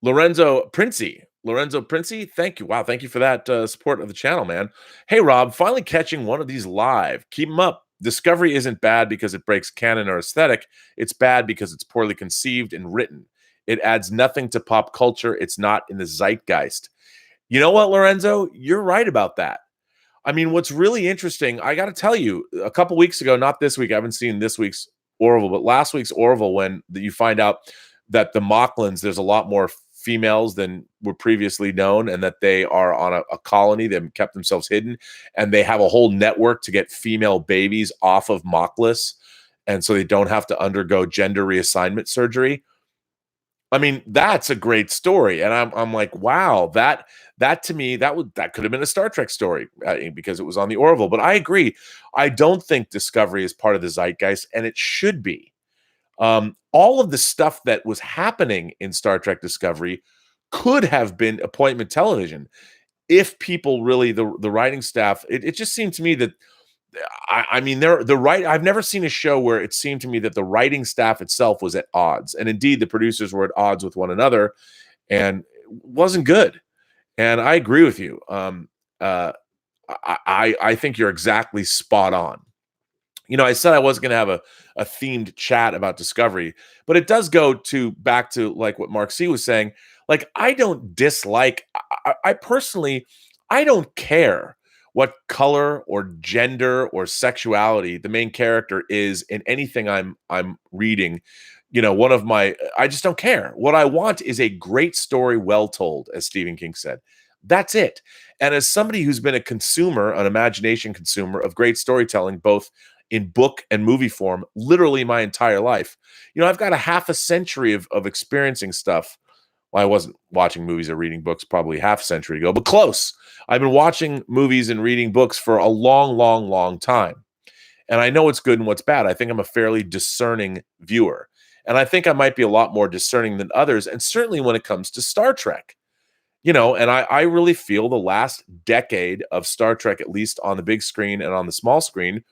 Lorenzo Princi, thank you. Wow, thank you for that support of the channel, man. Hey, Rob, finally catching one of these live. Keep them up. Discovery isn't bad because it breaks canon or aesthetic. It's bad because it's poorly conceived and written. It adds nothing to pop culture. It's not in the zeitgeist. You know what, Lorenzo? You're right about that. I mean, what's really interesting, I got to tell you, a couple weeks ago, not this week, I haven't seen this week's Orville, but last week's Orville, when you find out that the Mocklins, there's a lot more females than were previously known, and that they are on a colony. They've kept themselves hidden, and they have a whole network to get female babies off of Mockless, and so they don't have to undergo gender reassignment surgery. I mean, that's a great story, and I'm like, wow, that to me, that could have been a Star Trek story because it was on the Orville. But I agree, I don't think Discovery is part of the zeitgeist, and it should be. All of the stuff that was happening in Star Trek Discovery could have been appointment television if people really, the writing staff, it just seemed to me that, I mean, I've never seen a show where it seemed to me that the writing staff itself was at odds. And indeed, the producers were at odds with one another, and it wasn't good. And I agree with you. I think you're exactly spot on. You know, I said I wasn't going to have a themed chat about Discovery, but it does go back to like what Mark C was saying. Like, I don't dislike, I personally, I don't care what color or gender or sexuality the main character is in anything I'm reading. You know, I just don't care. What I want is a great story, well told, as Stephen King said. That's it. And as somebody who's been a consumer, an imagination consumer of great storytelling, both in book and movie form, literally my entire life, you know, I've got a half a century of experiencing stuff. Well, I wasn't watching movies or reading books probably half a century ago, but close. I've been watching movies and reading books for a long, long, long time. And I know what's good and what's bad. I think I'm a fairly discerning viewer. And I think I might be a lot more discerning than others. And certainly when it comes to Star Trek, you know, and I really feel the last decade of Star Trek, at least on the big screen and on the small screen,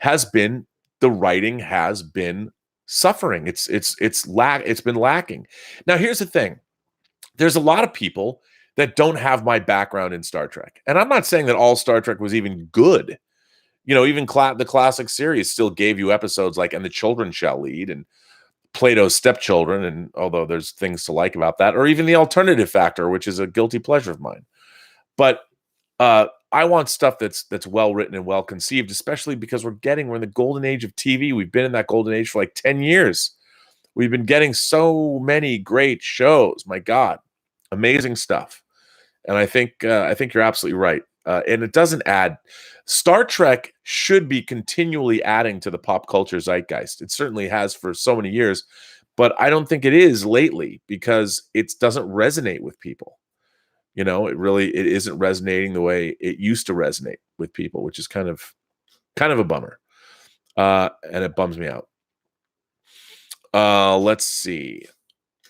the writing has been suffering. It's been lacking. Now, here's the thing. There's a lot of people that don't have my background in Star Trek. And I'm not saying that all Star Trek was even good. Even the classic series still gave you episodes like "And the Children Shall Lead" and Plato's Stepchildren, and although there's things to like about that, or even The Alternative Factor, which is a guilty pleasure of mine. But I want stuff that's well written and well conceived, especially because we're in the golden age of TV. We've been in that golden age for like 10 years. We've been getting so many great shows. My God, amazing stuff. And I think you're absolutely right. And it doesn't add. Star Trek should be continually adding to the pop culture zeitgeist. It certainly has for so many years, but I don't think it is lately because it doesn't resonate with people. It isn't resonating the way it used to resonate with people, which is kind of a bummer. And it bums me out. Let's see.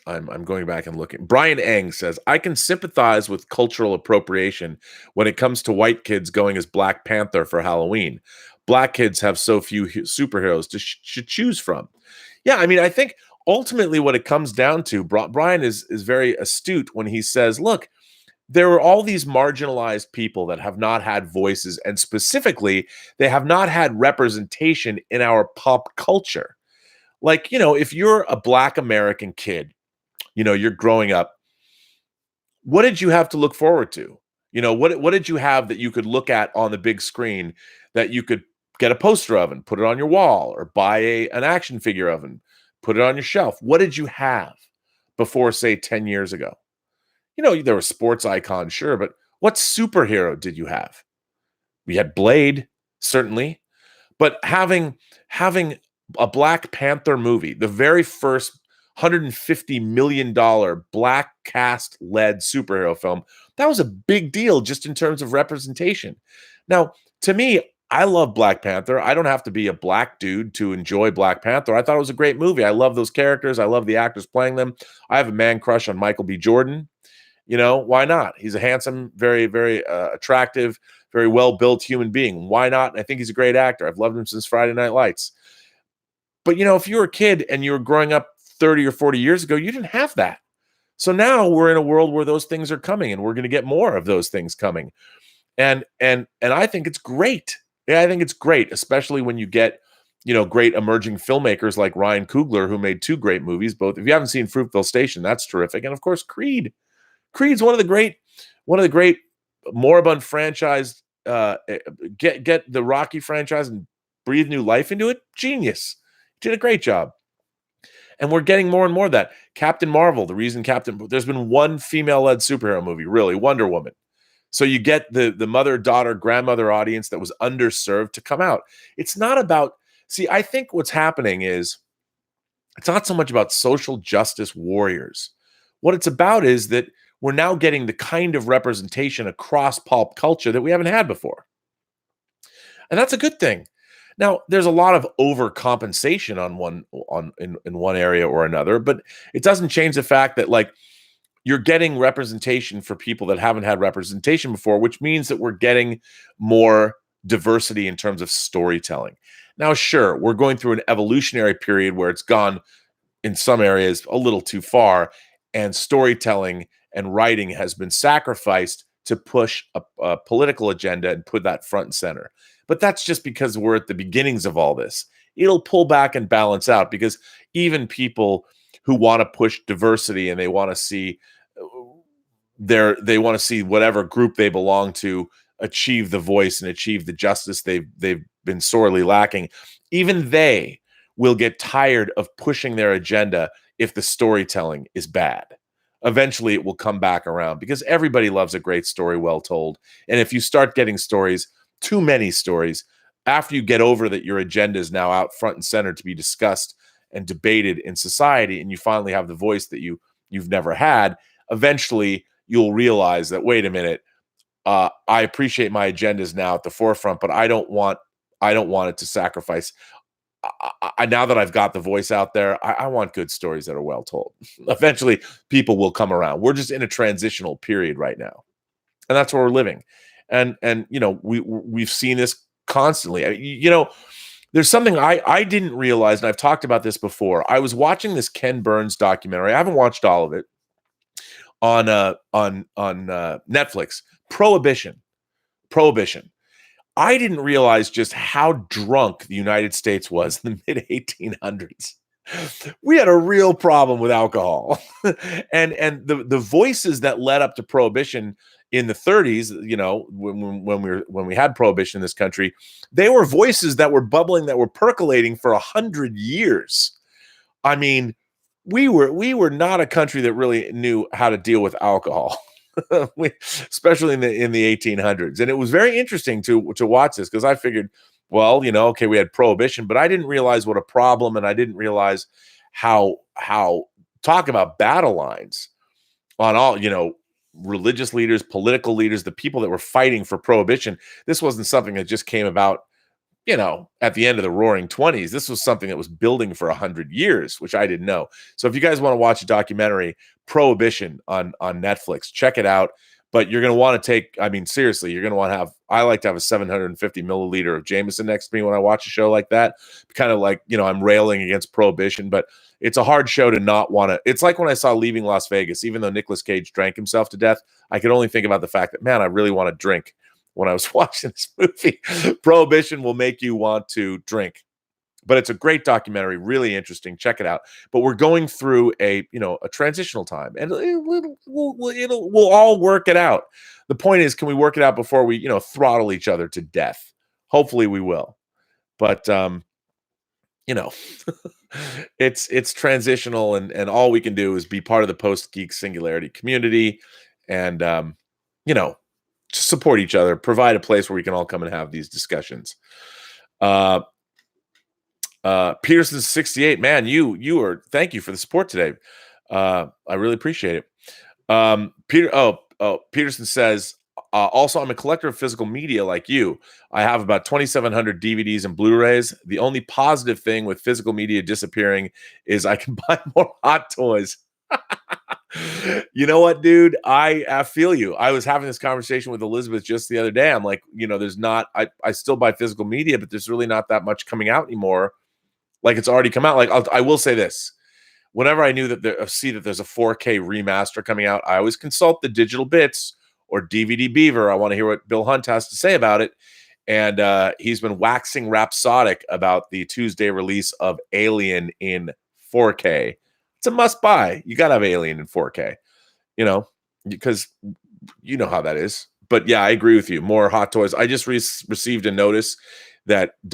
I'm going back and looking. Brian Eng says, I can sympathize with cultural appropriation when it comes to white kids going as Black Panther for Halloween. Black kids have so few superheroes to choose from. Yeah, I mean, I think ultimately what it comes down to, Brian is very astute when he says, look, there are all these marginalized people that have not had voices, and specifically, they have not had representation in our pop culture. Like, if you're a Black American kid, you're growing up, what did you have to look forward to? What did you have that you could look at on the big screen that you could get a poster of and put it on your wall, or buy an action figure of and put it on your shelf? What did you have before, say, 10 years ago? There were sports icons, sure, but what superhero did you have? We had Blade, certainly, but having a Black Panther movie, the very first $150 million Black cast-led superhero film, that was a big deal just in terms of representation. Now, to me, I love Black Panther. I don't have to be a Black dude to enjoy Black Panther. I thought it was a great movie. I love those characters. I love the actors playing them. I have a man crush on Michael B. Jordan. Why not? He's a handsome, very, very attractive, very well-built human being. Why not? I think he's a great actor. I've loved him since Friday Night Lights. But, if you were a kid and you were growing up 30 or 40 years ago, you didn't have that. So now we're in a world where those things are coming, and we're going to get more of those things coming. And I think it's great. Yeah, I think it's great, especially when you get, great emerging filmmakers like Ryan Coogler, who made 2 great movies. Both, if you haven't seen Fruitvale Station, that's terrific. And of course, Creed. Creed's one of the great moribund franchise. Get the Rocky franchise and breathe new life into it. Genius. Did a great job. And we're getting more and more of that. Captain Marvel, there's been one female-led superhero movie, really, Wonder Woman. So you get the mother, daughter, grandmother audience that was underserved to come out. It's not about, I think what's happening is, it's not so much about social justice warriors. What it's about is that we're now getting the kind of representation across pop culture that we haven't had before. And that's a good thing. Now, there's a lot of overcompensation in one area or another, but it doesn't change the fact that, like, you're getting representation for people that haven't had representation before, which means that we're getting more diversity in terms of storytelling. Now, sure, we're going through an evolutionary period where it's gone in some areas a little too far, and storytelling and writing has been sacrificed to push a political agenda and put that front and center. But that's just because we're at the beginnings of all this. It'll pull back and balance out, because even people who want to push diversity and they want to see whatever group they belong to achieve the voice and achieve the justice they've been sorely lacking, even they will get tired of pushing their agenda if the storytelling is bad. Eventually it will come back around, because everybody loves a great story well told. And if you start getting too many stories, after you get over that your agenda is now out front and center to be discussed and debated in society, and you finally have the voice that you've never had, eventually you'll realize that, wait a minute, I appreciate my agendas now at the forefront, but I don't want it to sacrifice. Now that I've got the voice out there, I want good stories that are well told. Eventually, people will come around. We're just in a transitional period right now, and that's where we're living. And we've seen this constantly. There's something I didn't realize, and I've talked about this before. I was watching this Ken Burns documentary. I haven't watched all of it, on Netflix. Prohibition. I didn't realize just how drunk the United States was in the mid 1800s. We had a real problem with alcohol, and the voices that led up to prohibition in the 30s, you know, when we had prohibition in this country, they were voices that were bubbling, that were percolating for 100 years. I mean, we were not a country that really knew how to deal with alcohol. Especially in the 1800s, and it was very interesting to watch this, because I figured, well, you know, okay, we had prohibition, but I didn't realize what a problem, and I didn't realize how talk about battle lines on all, you know, religious leaders, political leaders, the people that were fighting for prohibition. This wasn't something that just came about, you know, at the end of the Roaring 20s. This was something that was building for 100 years, which I didn't know. So if you guys want to watch a documentary, Prohibition on Netflix, check it out. But you're going to want to take, I mean, seriously, you're going to want to have, I like to have a 750 milliliter of Jameson next to me when I watch a show like that. Kind of like, you know, I'm railing against prohibition, but it's a hard show to not want to. It's like when I saw Leaving Las Vegas, even though Nicolas Cage drank himself to death, I could only think about the fact that, man, I really want to drink when I was watching this movie. Prohibition will make you want to drink. But it's a great documentary, really interesting. Check it out. But we're going through a transitional time, and we'll all work it out. The point is, can we work it out before we, throttle each other to death? Hopefully we will. But it's transitional, and all we can do is be part of the Post-Geek Singularity community, and just support each other, provide a place where we can all come and have these discussions. Peterson's 68, man, you are, thank you for the support today. I really appreciate it. Peterson says, also, I'm a collector of physical media like you. I have about 2,700 DVDs and Blu-rays. The only positive thing with physical media disappearing is I can buy more Hot Toys. You know what, dude? I feel you. I was having this conversation with Elizabeth just the other day. I'm like, there's not, I still buy physical media, but there's really not that much coming out anymore. Like, it's already come out. Like, I will say this. Whenever I knew that see that there's a 4K remaster coming out, I always consult the Digital Bits or DVD Beaver. I want to hear what Bill Hunt has to say about it. And he's been waxing rhapsodic about the Tuesday release of Alien in 4K. It's a must buy. You got to have Alien in 4K, because you know how that is. But yeah, I agree with you. More Hot Toys. I just received a notice that the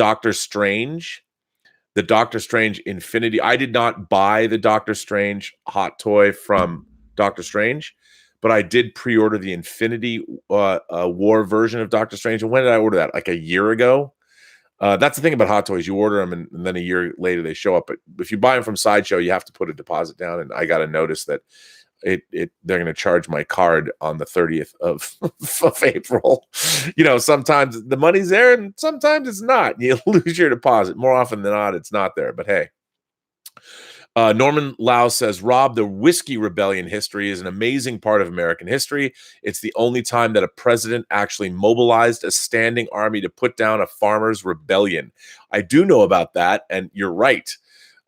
Doctor Strange Infinity. I did not buy the Doctor Strange hot toy from Doctor Strange, but I did pre-order the Infinity War version of Doctor Strange. And when did I order that? Like a year ago. That's the thing about hot toys. You order them, and then a year later they show up. But if you buy them from Sideshow, you have to put a deposit down. And I got a notice that they're going to charge my card on the 30th of April. Sometimes the money's there and sometimes it's not. You lose your deposit. More often than not, it's not there. But hey, Norman Lau says, Rob, the Whiskey Rebellion history is an amazing part of American history. It's the only time that a president actually mobilized a standing army to put down a farmers' rebellion. I do know about that, and you're right.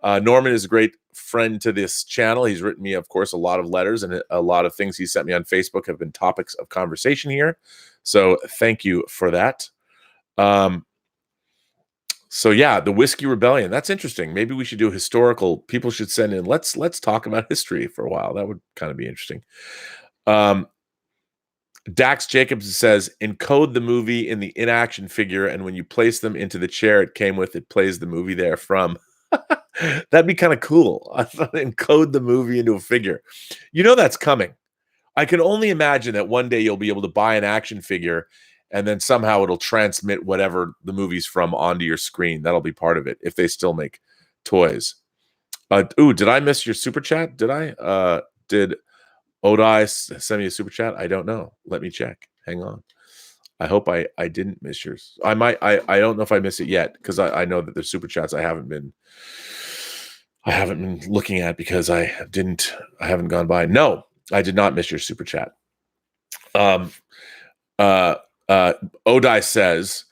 Norman is a great friend to this channel. He's written me, of course, a lot of letters, and a lot of things he sent me on Facebook have been topics of conversation here. So thank you for that. So yeah, the Whiskey Rebellion. That's interesting. Maybe we should do historical. People should send in. Let's talk about history for a while. That would kind of be interesting. Dax Jacobs says, encode the movie in the in-action figure, and when you place them into the chair it came with, it plays the movie there from. That'd be kind of cool. I thought encode the movie into a figure. That's coming. I can only imagine that one day you'll be able to buy an action figure and then somehow it'll transmit whatever the movie's from onto your screen. That'll be part of it if they still make toys. Did I miss your super chat? Did I? Did Odai send me a super chat? I don't know. Let me check. Hang on. I hope I didn't miss yours. I don't know if I missed it yet, because I know that there's super chats I haven't been looking at because I haven't gone by. No, I did not miss your super chat. Odai says,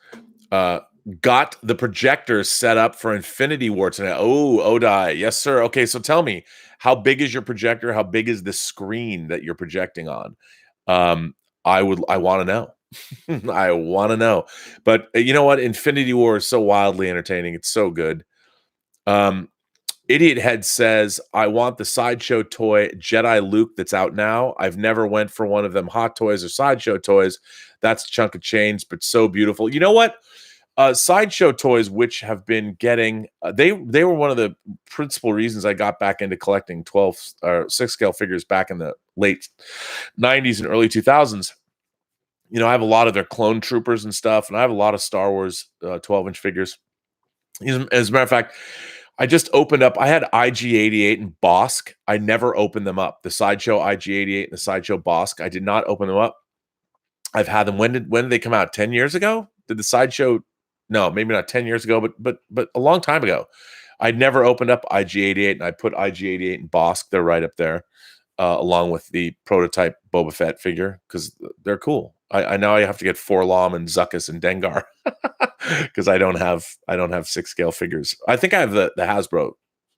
got the projector set up for Infinity War tonight. Oh, Odai. Yes, sir. Okay, so tell me, How big is your projector? How big is the screen that you're projecting on? I want to know. I want to know. But you know what? Infinity War is so wildly entertaining. It's so good. Idiot Head says, I want the Sideshow toy Jedi Luke that's out now. I've never went for one of them Hot Toys or Sideshow toys. That's a chunk of change, but so beautiful. You know what? Sideshow toys, which have been getting, they were one of the principal reasons I got back into collecting 12 or 6 scale figures back in the late 90s and early 2000s. You know, I have a lot of their clone troopers and stuff, and I have a lot of Star Wars 12-inch figures. As a matter of fact, I just opened up, I had IG-88 and Bosk. I never opened them up. The Sideshow IG-88 and the Sideshow Bosk, I did not open them up. I've had them. When did they come out? 10 years ago? Did the Sideshow? No, maybe not 10 years ago, but a long time ago. I'd never opened up IG-88, and I put IG-88 and Bosk. They're right up there, along with the prototype Boba Fett figure, because they're cool. I know I have to get Forlom and Zuckuss and Dengar because I don't have 6 scale figures. I think I have the Hasbro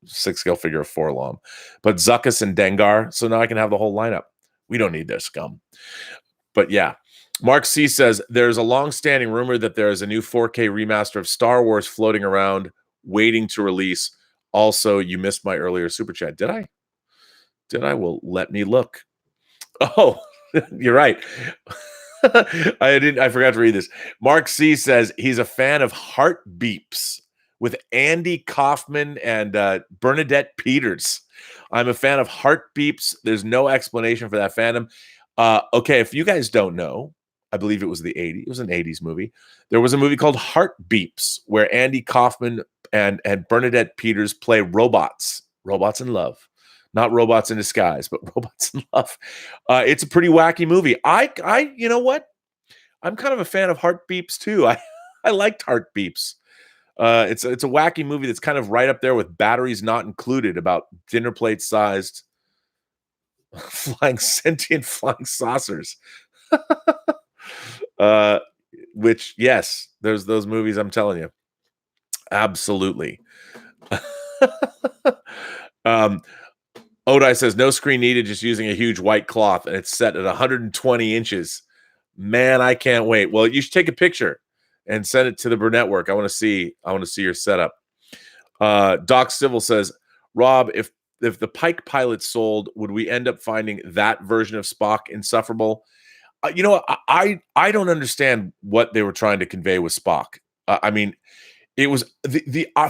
6 scale figure of Forlom, but Zuckuss and Dengar. So now I can have the whole lineup. We don't need their scum. But yeah, Mark C says there's a long-standing rumor that there is a new 4K remaster of Star Wars floating around, waiting to release. Also, you missed my earlier super chat. Did I? Well, let me look. Oh, you're right. I forgot to read this. Mark C says he's a fan of Heart Beeps with Andy Kaufman and Bernadette Peters. I'm a fan of Heart Beeps. There's no explanation for that fandom. Okay, if you guys don't know, I believe it was the 80s. It was an 80s movie. There was a movie called Heart Beeps where Andy Kaufman and Bernadette Peters play robots in love. Not robots in disguise, but robots in love. It's a pretty wacky movie. You know what? I'm kind of a fan of Heart Beeps too. I liked Heart Beeps. It's a wacky movie that's kind of right up there with Batteries Not Included, about dinner plate sized sentient flying saucers. Which, yes, there's those movies. I'm telling you, absolutely. Odai says, no screen needed, just using a huge white cloth, and it's set at 120 inches. Man, I can't wait. Well, you should take a picture and send it to the Burnettwork. I want to see your setup. Doc Civil says, Rob, if the Pike pilot sold, would we end up finding that version of Spock insufferable? You know, I don't understand what they were trying to convey with Spock. I mean, it was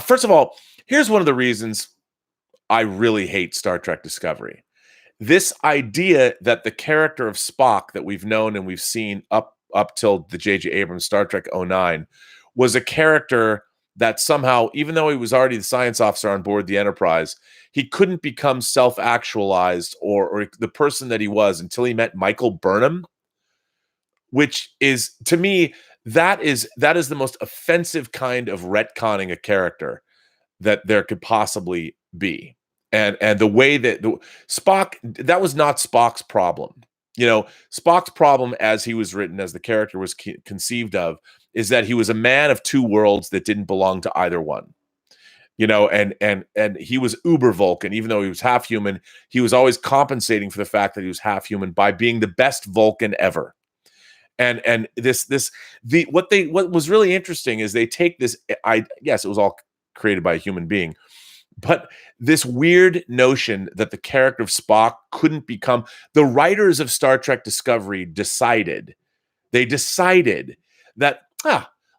first of all, here's one of the reasons I really hate Star Trek Discovery. This idea that the character of Spock that we've known and we've seen up till the J.J. Abrams Star Trek 09 was a character that somehow, even though he was already the science officer on board the Enterprise, he couldn't become self-actualized or the person that he was until he met Michael Burnham, which is, to me, that is the most offensive kind of retconning a character that there could possibly be. And the way that Spock, that was not Spock's problem. You know, Spock's problem, as he was written, as the character was conceived of, is that he was a man of two worlds that didn't belong to either one. You know, and he was uber Vulcan. Even though he was half human, he was always compensating for the fact that he was half human by being the best Vulcan ever. And what was really interesting is they take this. Yes, it was all created by a human being. But this weird notion that the character of Spock couldn't become, the writers of Star Trek Discovery decided that,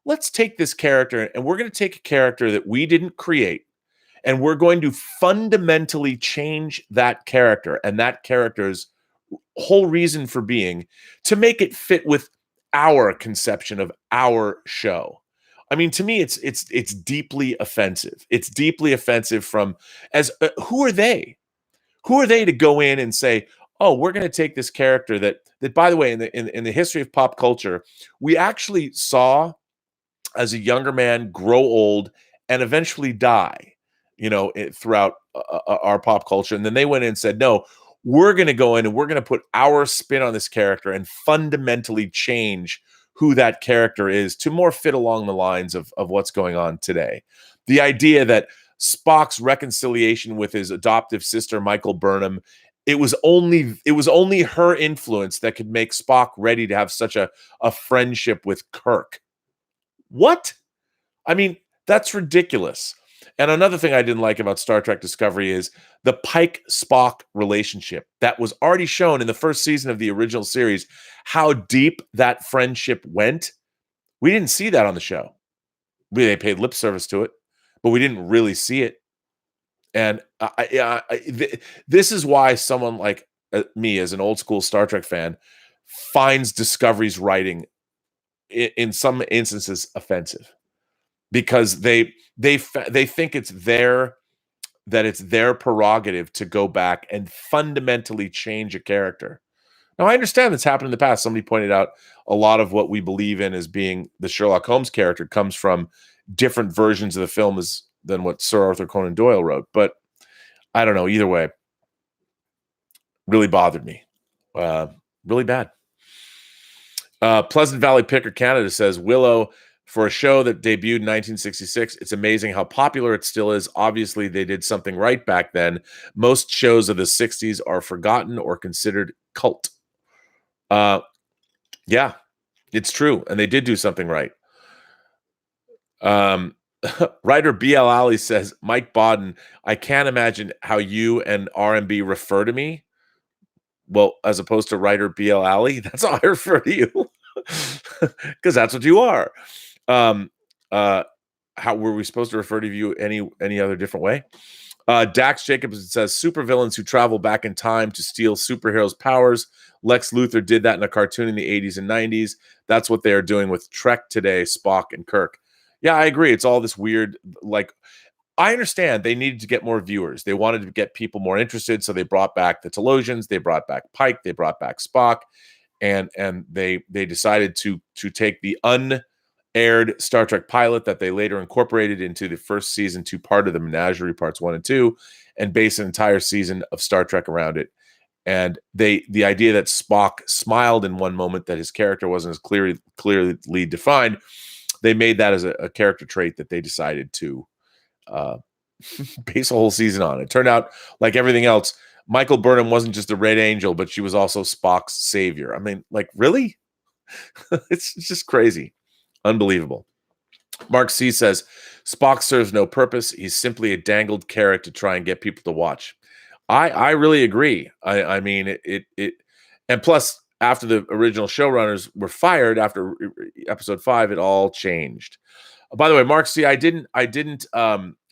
let's take this character and we're going to take a character that we didn't create and we're going to fundamentally change that character and that character's whole reason for being to make it fit with our conception of our show. I mean, to me, it's deeply offensive. It's deeply offensive who are they? Who are they to go in and say, oh, we're going to take this character that by the way, in the history of pop culture, we actually saw as a younger man grow old and eventually die, you know, throughout our pop culture. And then they went in and said, no, we're going to go in and we're going to put our spin on this character and fundamentally change who that character is to more fit along the lines of what's going on today. The idea that Spock's reconciliation with his adoptive sister, Michael Burnham. It was only her influence that could make Spock ready to have such a friendship with Kirk. What? I mean, that's ridiculous. And another thing I didn't like about Star Trek Discovery is the Pike-Spock relationship that was already shown in the first season of the original series, how deep that friendship went. We didn't see that on the show. They paid lip service to it, but we didn't really see it. And this is why someone like me, as an old school Star Trek fan, finds Discovery's writing in some instances offensive, because they think it's their prerogative to go back and fundamentally change a character. Now, I understand that's happened in the past. Somebody pointed out a lot of what we believe in as being the Sherlock Holmes character comes from different versions of the film than what Sir Arthur Conan Doyle wrote. But I don't know. Either way, really bothered me. Really bad. Pleasant Valley Picker Canada says, Willow, for a show that debuted in 1966, it's amazing how popular it still is. Obviously, they did something right back then. Most shows of the 60s are forgotten or considered cult. Yeah, it's true. And they did do something right. Writer BL Ali says, Mike Bodden, I can't imagine how you and RMB refer to me. Well, as opposed to writer BL Ali, that's how I refer to you. Because that's what you are. How were we supposed to refer to you any other different way? Dax Jacobs says, supervillains who travel back in time to steal superheroes' powers. Lex Luthor did that in a cartoon in the 80s and 90s. That's what they are doing with Trek today, Spock and Kirk. Yeah, I agree. It's all this weird, like, I understand they needed to get more viewers. They wanted to get people more interested, so they brought back the Telosians, they brought back Pike, they brought back Spock, and they decided to take the unaired Star Trek pilot that they later incorporated into the first season 2 part of the Menagerie, parts 1 and 2, and base an entire season of Star Trek around it. And the idea that Spock smiled in one moment, that his character wasn't as clearly defined, they made that as a character trait that they decided to base a whole season on. It turned out, like everything else, Michael Burnham wasn't just a Red Angel, but she was also Spock's savior. I mean, like, really? It's just crazy. Unbelievable. Mark C says, Spock serves no purpose. He's simply a dangled carrot to try and get people to watch. I really agree. I mean, it and plus, after the original showrunners were fired after episode 5, it all changed. By the way, Mark C, I didn't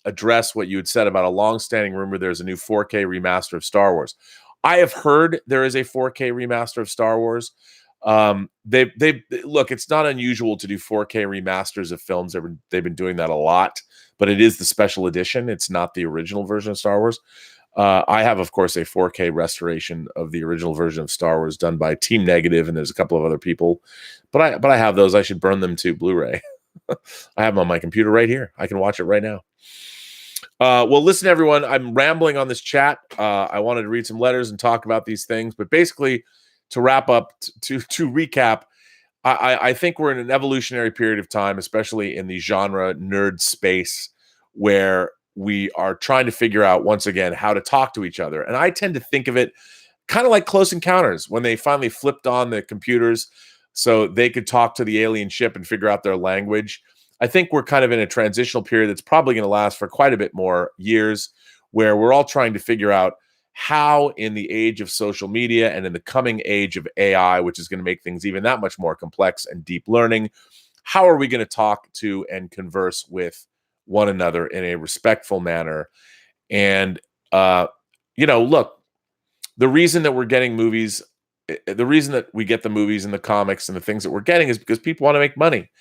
address what you had said about a long-standing rumor there's a new 4K remaster of Star Wars. I have heard there is a 4K remaster of Star Wars. They look, it's not unusual to do 4K remasters of films. They've been doing that a lot, but it is the special edition. It's not the original version of Star Wars. I have, of course, a 4K restoration of the original version of Star Wars done by Team Negative, and there's a couple of other people. But I have those. I should burn them to Blu-ray. I have them on my computer right here. I can watch it right now. Well, listen, everyone, I'm rambling on this chat. I wanted to read some letters and talk about these things, but basically, to wrap up, to recap, I think we're in an evolutionary period of time, especially in the genre nerd space, where we are trying to figure out, once again, how to talk to each other. And I tend to think of it kind of like Close Encounters, when they finally flipped on the computers so they could talk to the alien ship and figure out their language. I think we're kind of in a transitional period that's probably going to last for quite a bit more years, where we're all trying to figure out how, in the age of social media and in the coming age of AI, which is going to make things even that much more complex and deep learning, how are we going to talk to and converse with one another in a respectful manner? And, look, the reason that we're getting movies, the reason that we get the movies and the comics and the things that we're getting is because people want to make money.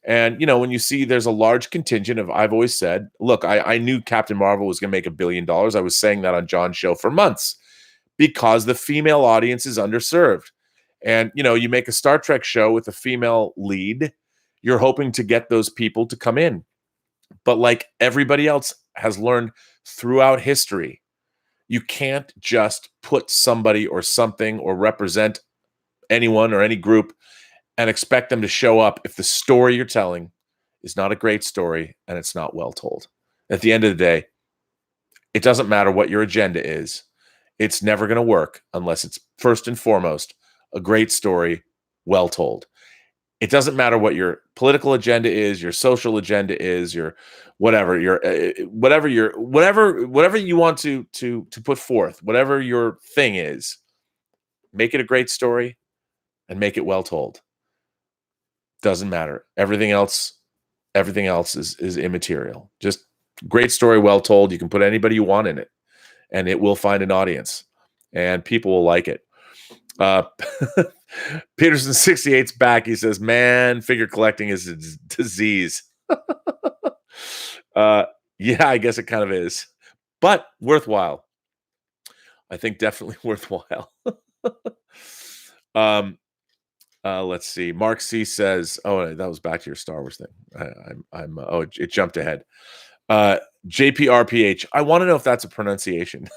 And, when you see there's a large contingent of, I've always said, look, I knew Captain Marvel was going to make $1 billion. I was saying that on John's show for months, because the female audience is underserved. And, you make a Star Trek show with a female lead, you're hoping to get those people to come in. But like everybody else has learned throughout history, you can't just put somebody or something or represent anyone or any group and expect them to show up if the story you're telling is not a great story and it's not well told. At the end of the day, It doesn't matter what your agenda is. It's never going to work unless it's first and foremost a great story, well told. It doesn't matter what your political agenda is, your social agenda is, your whatever whatever you want to put forth, whatever your thing is. Make it a great story and make it well told. Doesn't matter. Everything else is immaterial. Just great story, well told. You can put anybody you want in it, and it will find an audience, and people will like it. Peterson 68's back. He says, "Man, figure collecting is a disease." Yeah, I guess it kind of is, but worthwhile. I think definitely worthwhile. Let's see. Mark C says, "Oh, that was back to your Star Wars thing." It jumped ahead. JPRPH. I want to know if that's a pronunciation.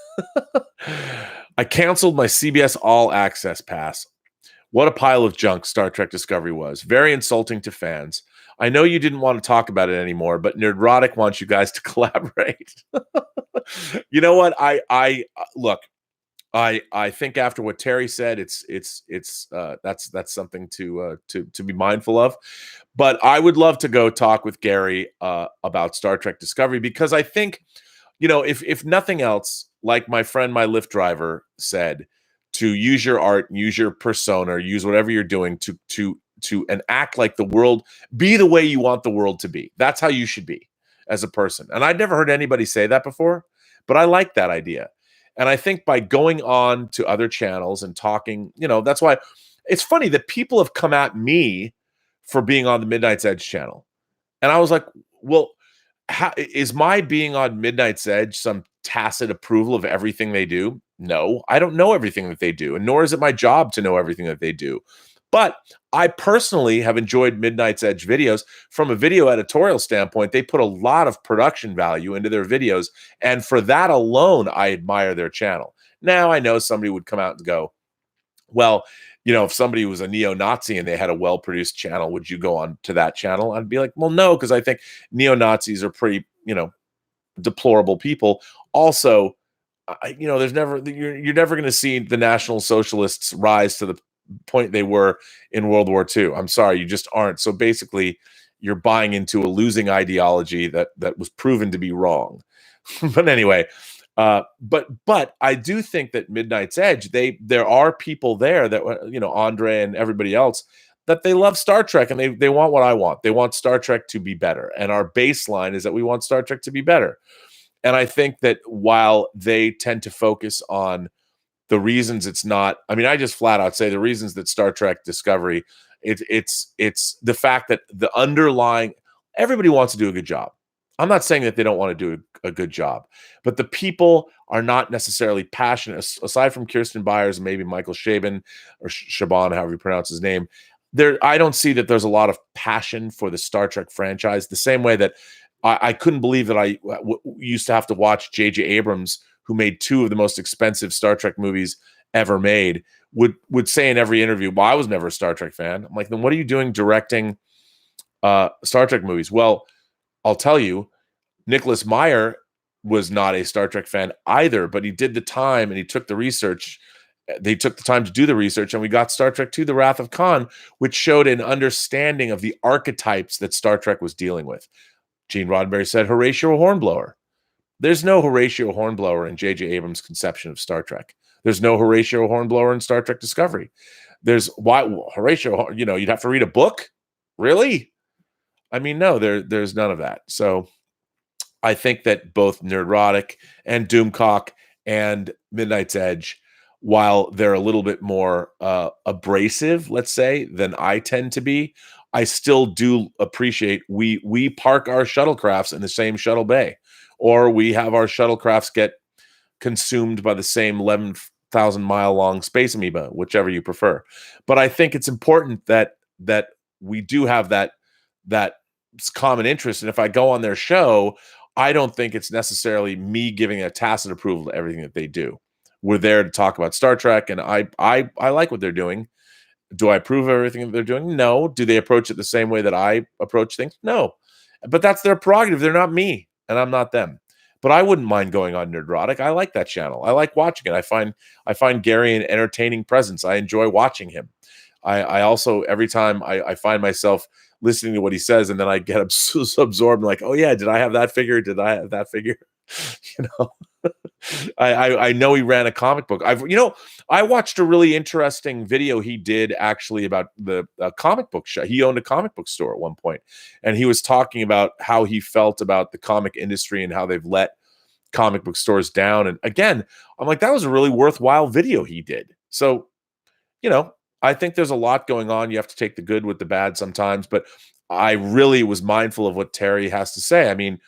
I canceled my CBS All Access pass. What a pile of junk Star Trek Discovery was. Very insulting to fans. I know you didn't want to talk about it anymore, but Nerdrotic wants you guys to collaborate. You know what? Look. I think after what Terry said, that's something to be mindful of. But I would love to go talk with Gary about Star Trek Discovery, because I think, if nothing else, like my friend, my Lyft driver said, to use your art, use your persona, use whatever you're doing to and act like the world, be the way you want the world to be. That's how you should be as a person. And I'd never heard anybody say that before, but I like that idea. And I think by going on to other channels and talking, that's why it's funny that people have come at me for being on the Midnight's Edge channel. And I was like, well, how is my being on Midnight's Edge some tacit approval of everything they do? No, I don't know everything that they do, and nor is it my job to know everything that they do. But I personally have enjoyed Midnight's Edge videos. From a video editorial standpoint, they put a lot of production value into their videos, and for that alone, I admire their channel. Now, I know somebody would come out and go, well, if somebody was a neo-Nazi and they had a well-produced channel, would you go on to that channel? I'd be like, well, no, because I think neo-Nazis are pretty, deplorable people. Also, there's never you're never going to see the National Socialists rise to the point they were in World War II. I'm sorry, you just aren't. So basically, you're buying into a losing ideology that was proven to be wrong. But anyway, but I do think that Midnight's Edge, there are people there that, Andre and everybody else, that they love Star Trek, and they want what I want. They want Star Trek to be better, and our baseline is that we want Star Trek to be better. And I think that while they tend to focus on the reasons it's not, I just flat out say the reasons that Star Trek Discovery, it's the fact that the underlying, everybody wants to do a good job. I'm not saying that they don't want to do a good job, but the people are not necessarily passionate, aside from Kirsten Byers and maybe Michael Chabon or Chabon, however you pronounce his name. I don't see that there's a lot of passion for the Star Trek franchise, the same way that I couldn't believe that I used to have to watch J.J. Abrams, who made two of the most expensive Star Trek movies ever made, would say in every interview, well, I was never a Star Trek fan. I'm like, then what are you doing directing Star Trek movies? Well, I'll tell you, Nicholas Meyer was not a Star Trek fan either, but he did the time and he took the research. They took the time to do the research, and we got Star Trek II, The Wrath of Khan, which showed an understanding of the archetypes that Star Trek was dealing with. Gene Roddenberry said Horatio Hornblower. There's no Horatio Hornblower in J.J. Abrams' conception of Star Trek. There's no Horatio Hornblower in Star Trek Discovery. There's why Horatio, you'd have to read a book? Really? No, there's none of that. So I think that both Nerdrotic and Doomcock and Midnight's Edge, while they're a little bit more abrasive, let's say, than I tend to be, I still do appreciate we park our shuttlecrafts in the same shuttle bay, or we have our shuttlecrafts get consumed by the same 11,000 mile long space amoeba, whichever you prefer. But I think it's important that we do have that common interest. And if I go on their show, I don't think it's necessarily me giving a tacit approval to everything that they do. We're there to talk about Star Trek, and I like what they're doing. Do I approve of everything that they're doing? No. Do they approach it the same way that I approach things? No. But that's their prerogative. They're not me, and I'm not them. but I wouldn't mind going on Nerdrotic. I like that channel. I like watching it. I find Gary an entertaining presence. I enjoy watching him. I also, every time I find myself listening to what he says, and then I get absorbed, like, oh yeah, did I have that figure? Did I have that figure? You know, I know he ran a comic book. I watched a really interesting video he did actually about the comic book shop. He owned a comic book store at one point, and he was talking about how he felt about the comic industry and how they've let comic book stores down. And again, I'm like, that was a really worthwhile video he did. So, I think there's a lot going on. You have to take the good with the bad sometimes, but I really was mindful of what Terry has to say. I mean,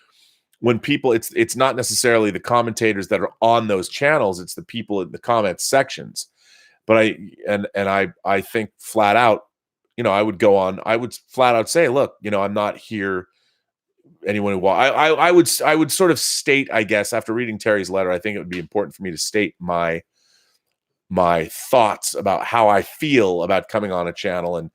when people, it's not necessarily the commentators that are on those channels, it's the people in the comments sections. But I think flat out, I would flat out say, look, I'm not here anyone who I would sort of state, I guess, after reading Terry's letter, I think it would be important for me to state my thoughts about how I feel about coming on a channel and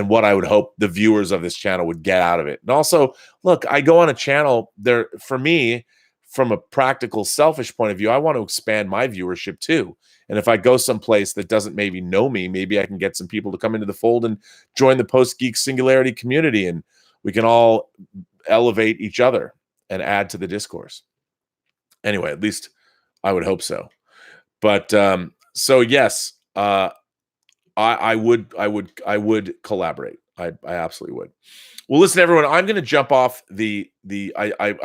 what I would hope the viewers of this channel would get out of it. And also, look, I go on a channel there for me, from a practical, selfish point of view, I want to expand my viewership too. And if I go someplace that doesn't maybe know me, maybe I can get some people to come into the fold and join the Post-Geek Singularity community, and we can all elevate each other and add to the discourse. Anyway, at least I would hope so. But so yes, I would collaborate. I absolutely would. Well, listen, everyone, I'm going to jump off I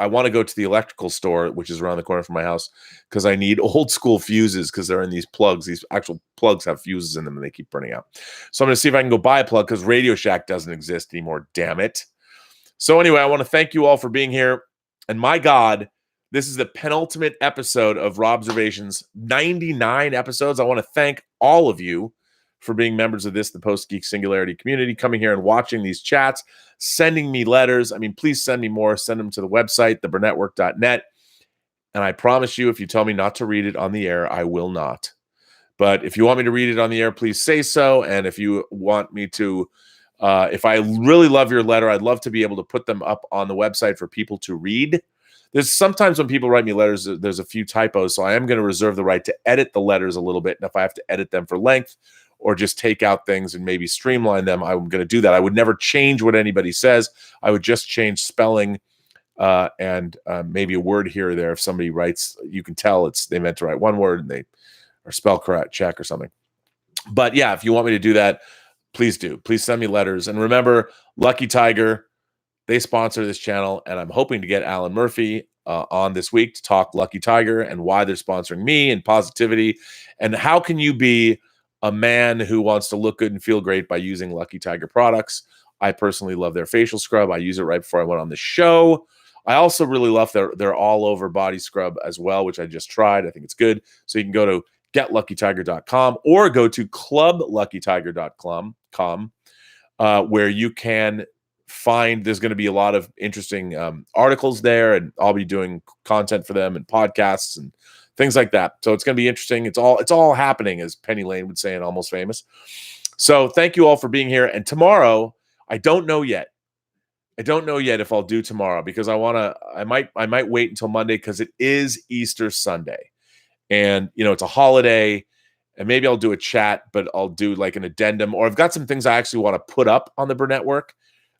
want to go to the electrical store, which is around the corner from my house, because I need old school fuses, because they're in these plugs. These actual plugs have fuses in them and they keep burning out. So I'm going to see if I can go buy a plug, because Radio Shack doesn't exist anymore. Damn it. So anyway, I want to thank you all for being here. And my God, this is the penultimate episode of Robservations, 99 episodes. I want to thank all of you for being members of the Post-Geek Singularity community, coming here and watching these chats, sending me letters. I mean, please send me more. Send them to the website, theburnettwork.net. And I promise you, if you tell me not to read it on the air, I will not. But if you want me to read it on the air, please say so. And if you want me to, if I really love your letter, I'd love to be able to put them up on the website for people to read. There's sometimes when people write me letters, there's a few typos. So I am going to reserve the right to edit the letters a little bit. And if I have to edit them for length, or just take out things and maybe streamline them, I'm going to do that. I would never change what anybody says. I would just change spelling and maybe a word here or there. If somebody writes, you can tell they meant to write one word and they or spell correct check or something. But yeah, if you want me to do that, please do. Please send me letters. And remember, Lucky Tiger, they sponsor this channel, and I'm hoping to get Alan Murphy on this week to talk Lucky Tiger and why they're sponsoring me, and positivity, and how can you be a man who wants to look good and feel great by using Lucky Tiger products. I personally love their facial scrub. I use it right before I went on the show. I also really love their all-over body scrub as well, which I just tried. I think it's good. So you can go to getluckytiger.com or go to clubluckytiger.com, where you can find, there's going to be a lot of interesting articles there, and I'll be doing content for them and podcasts and things like that. So it's going to be interesting. It's all happening, as Penny Lane would say in Almost Famous. So thank you all for being here. And tomorrow, I don't know yet if I'll do tomorrow, because I might wait until Monday, because it is Easter Sunday. And, it's a holiday, and maybe I'll do a chat, but I'll do like an addendum, or I've got some things I actually want to put up on the Burnettwork.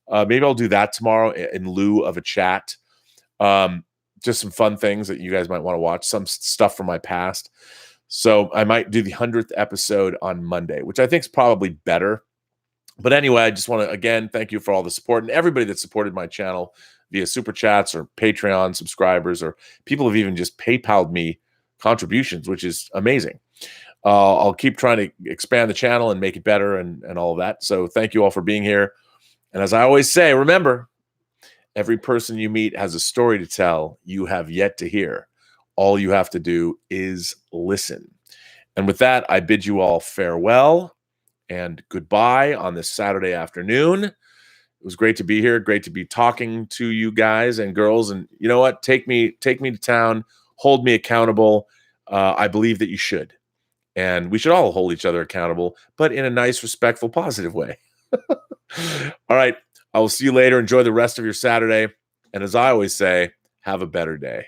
Maybe I'll do that tomorrow in lieu of a chat. Just some fun things that you guys might want to watch, some stuff from my past. So I might do the 100th episode on Monday, which I think is probably better. But anyway, I just want to, again, thank you for all the support, and everybody that supported my channel via Super Chats or Patreon subscribers, or people have even just PayPal'd me contributions, which is amazing. I'll keep trying to expand the channel and make it better and all of that. So thank you all for being here. And as I always say, remember, every person you meet has a story to tell you have yet to hear. All you have to do is listen. And with that, I bid you all farewell and goodbye on this Saturday afternoon. It was great to be here. Great to be talking to you guys and girls. And you know what? Take me to town. Hold me accountable. I believe that you should. And we should all hold each other accountable, but in a nice, respectful, positive way. All right. I will see you later. Enjoy the rest of your Saturday. And as I always say, have a better day.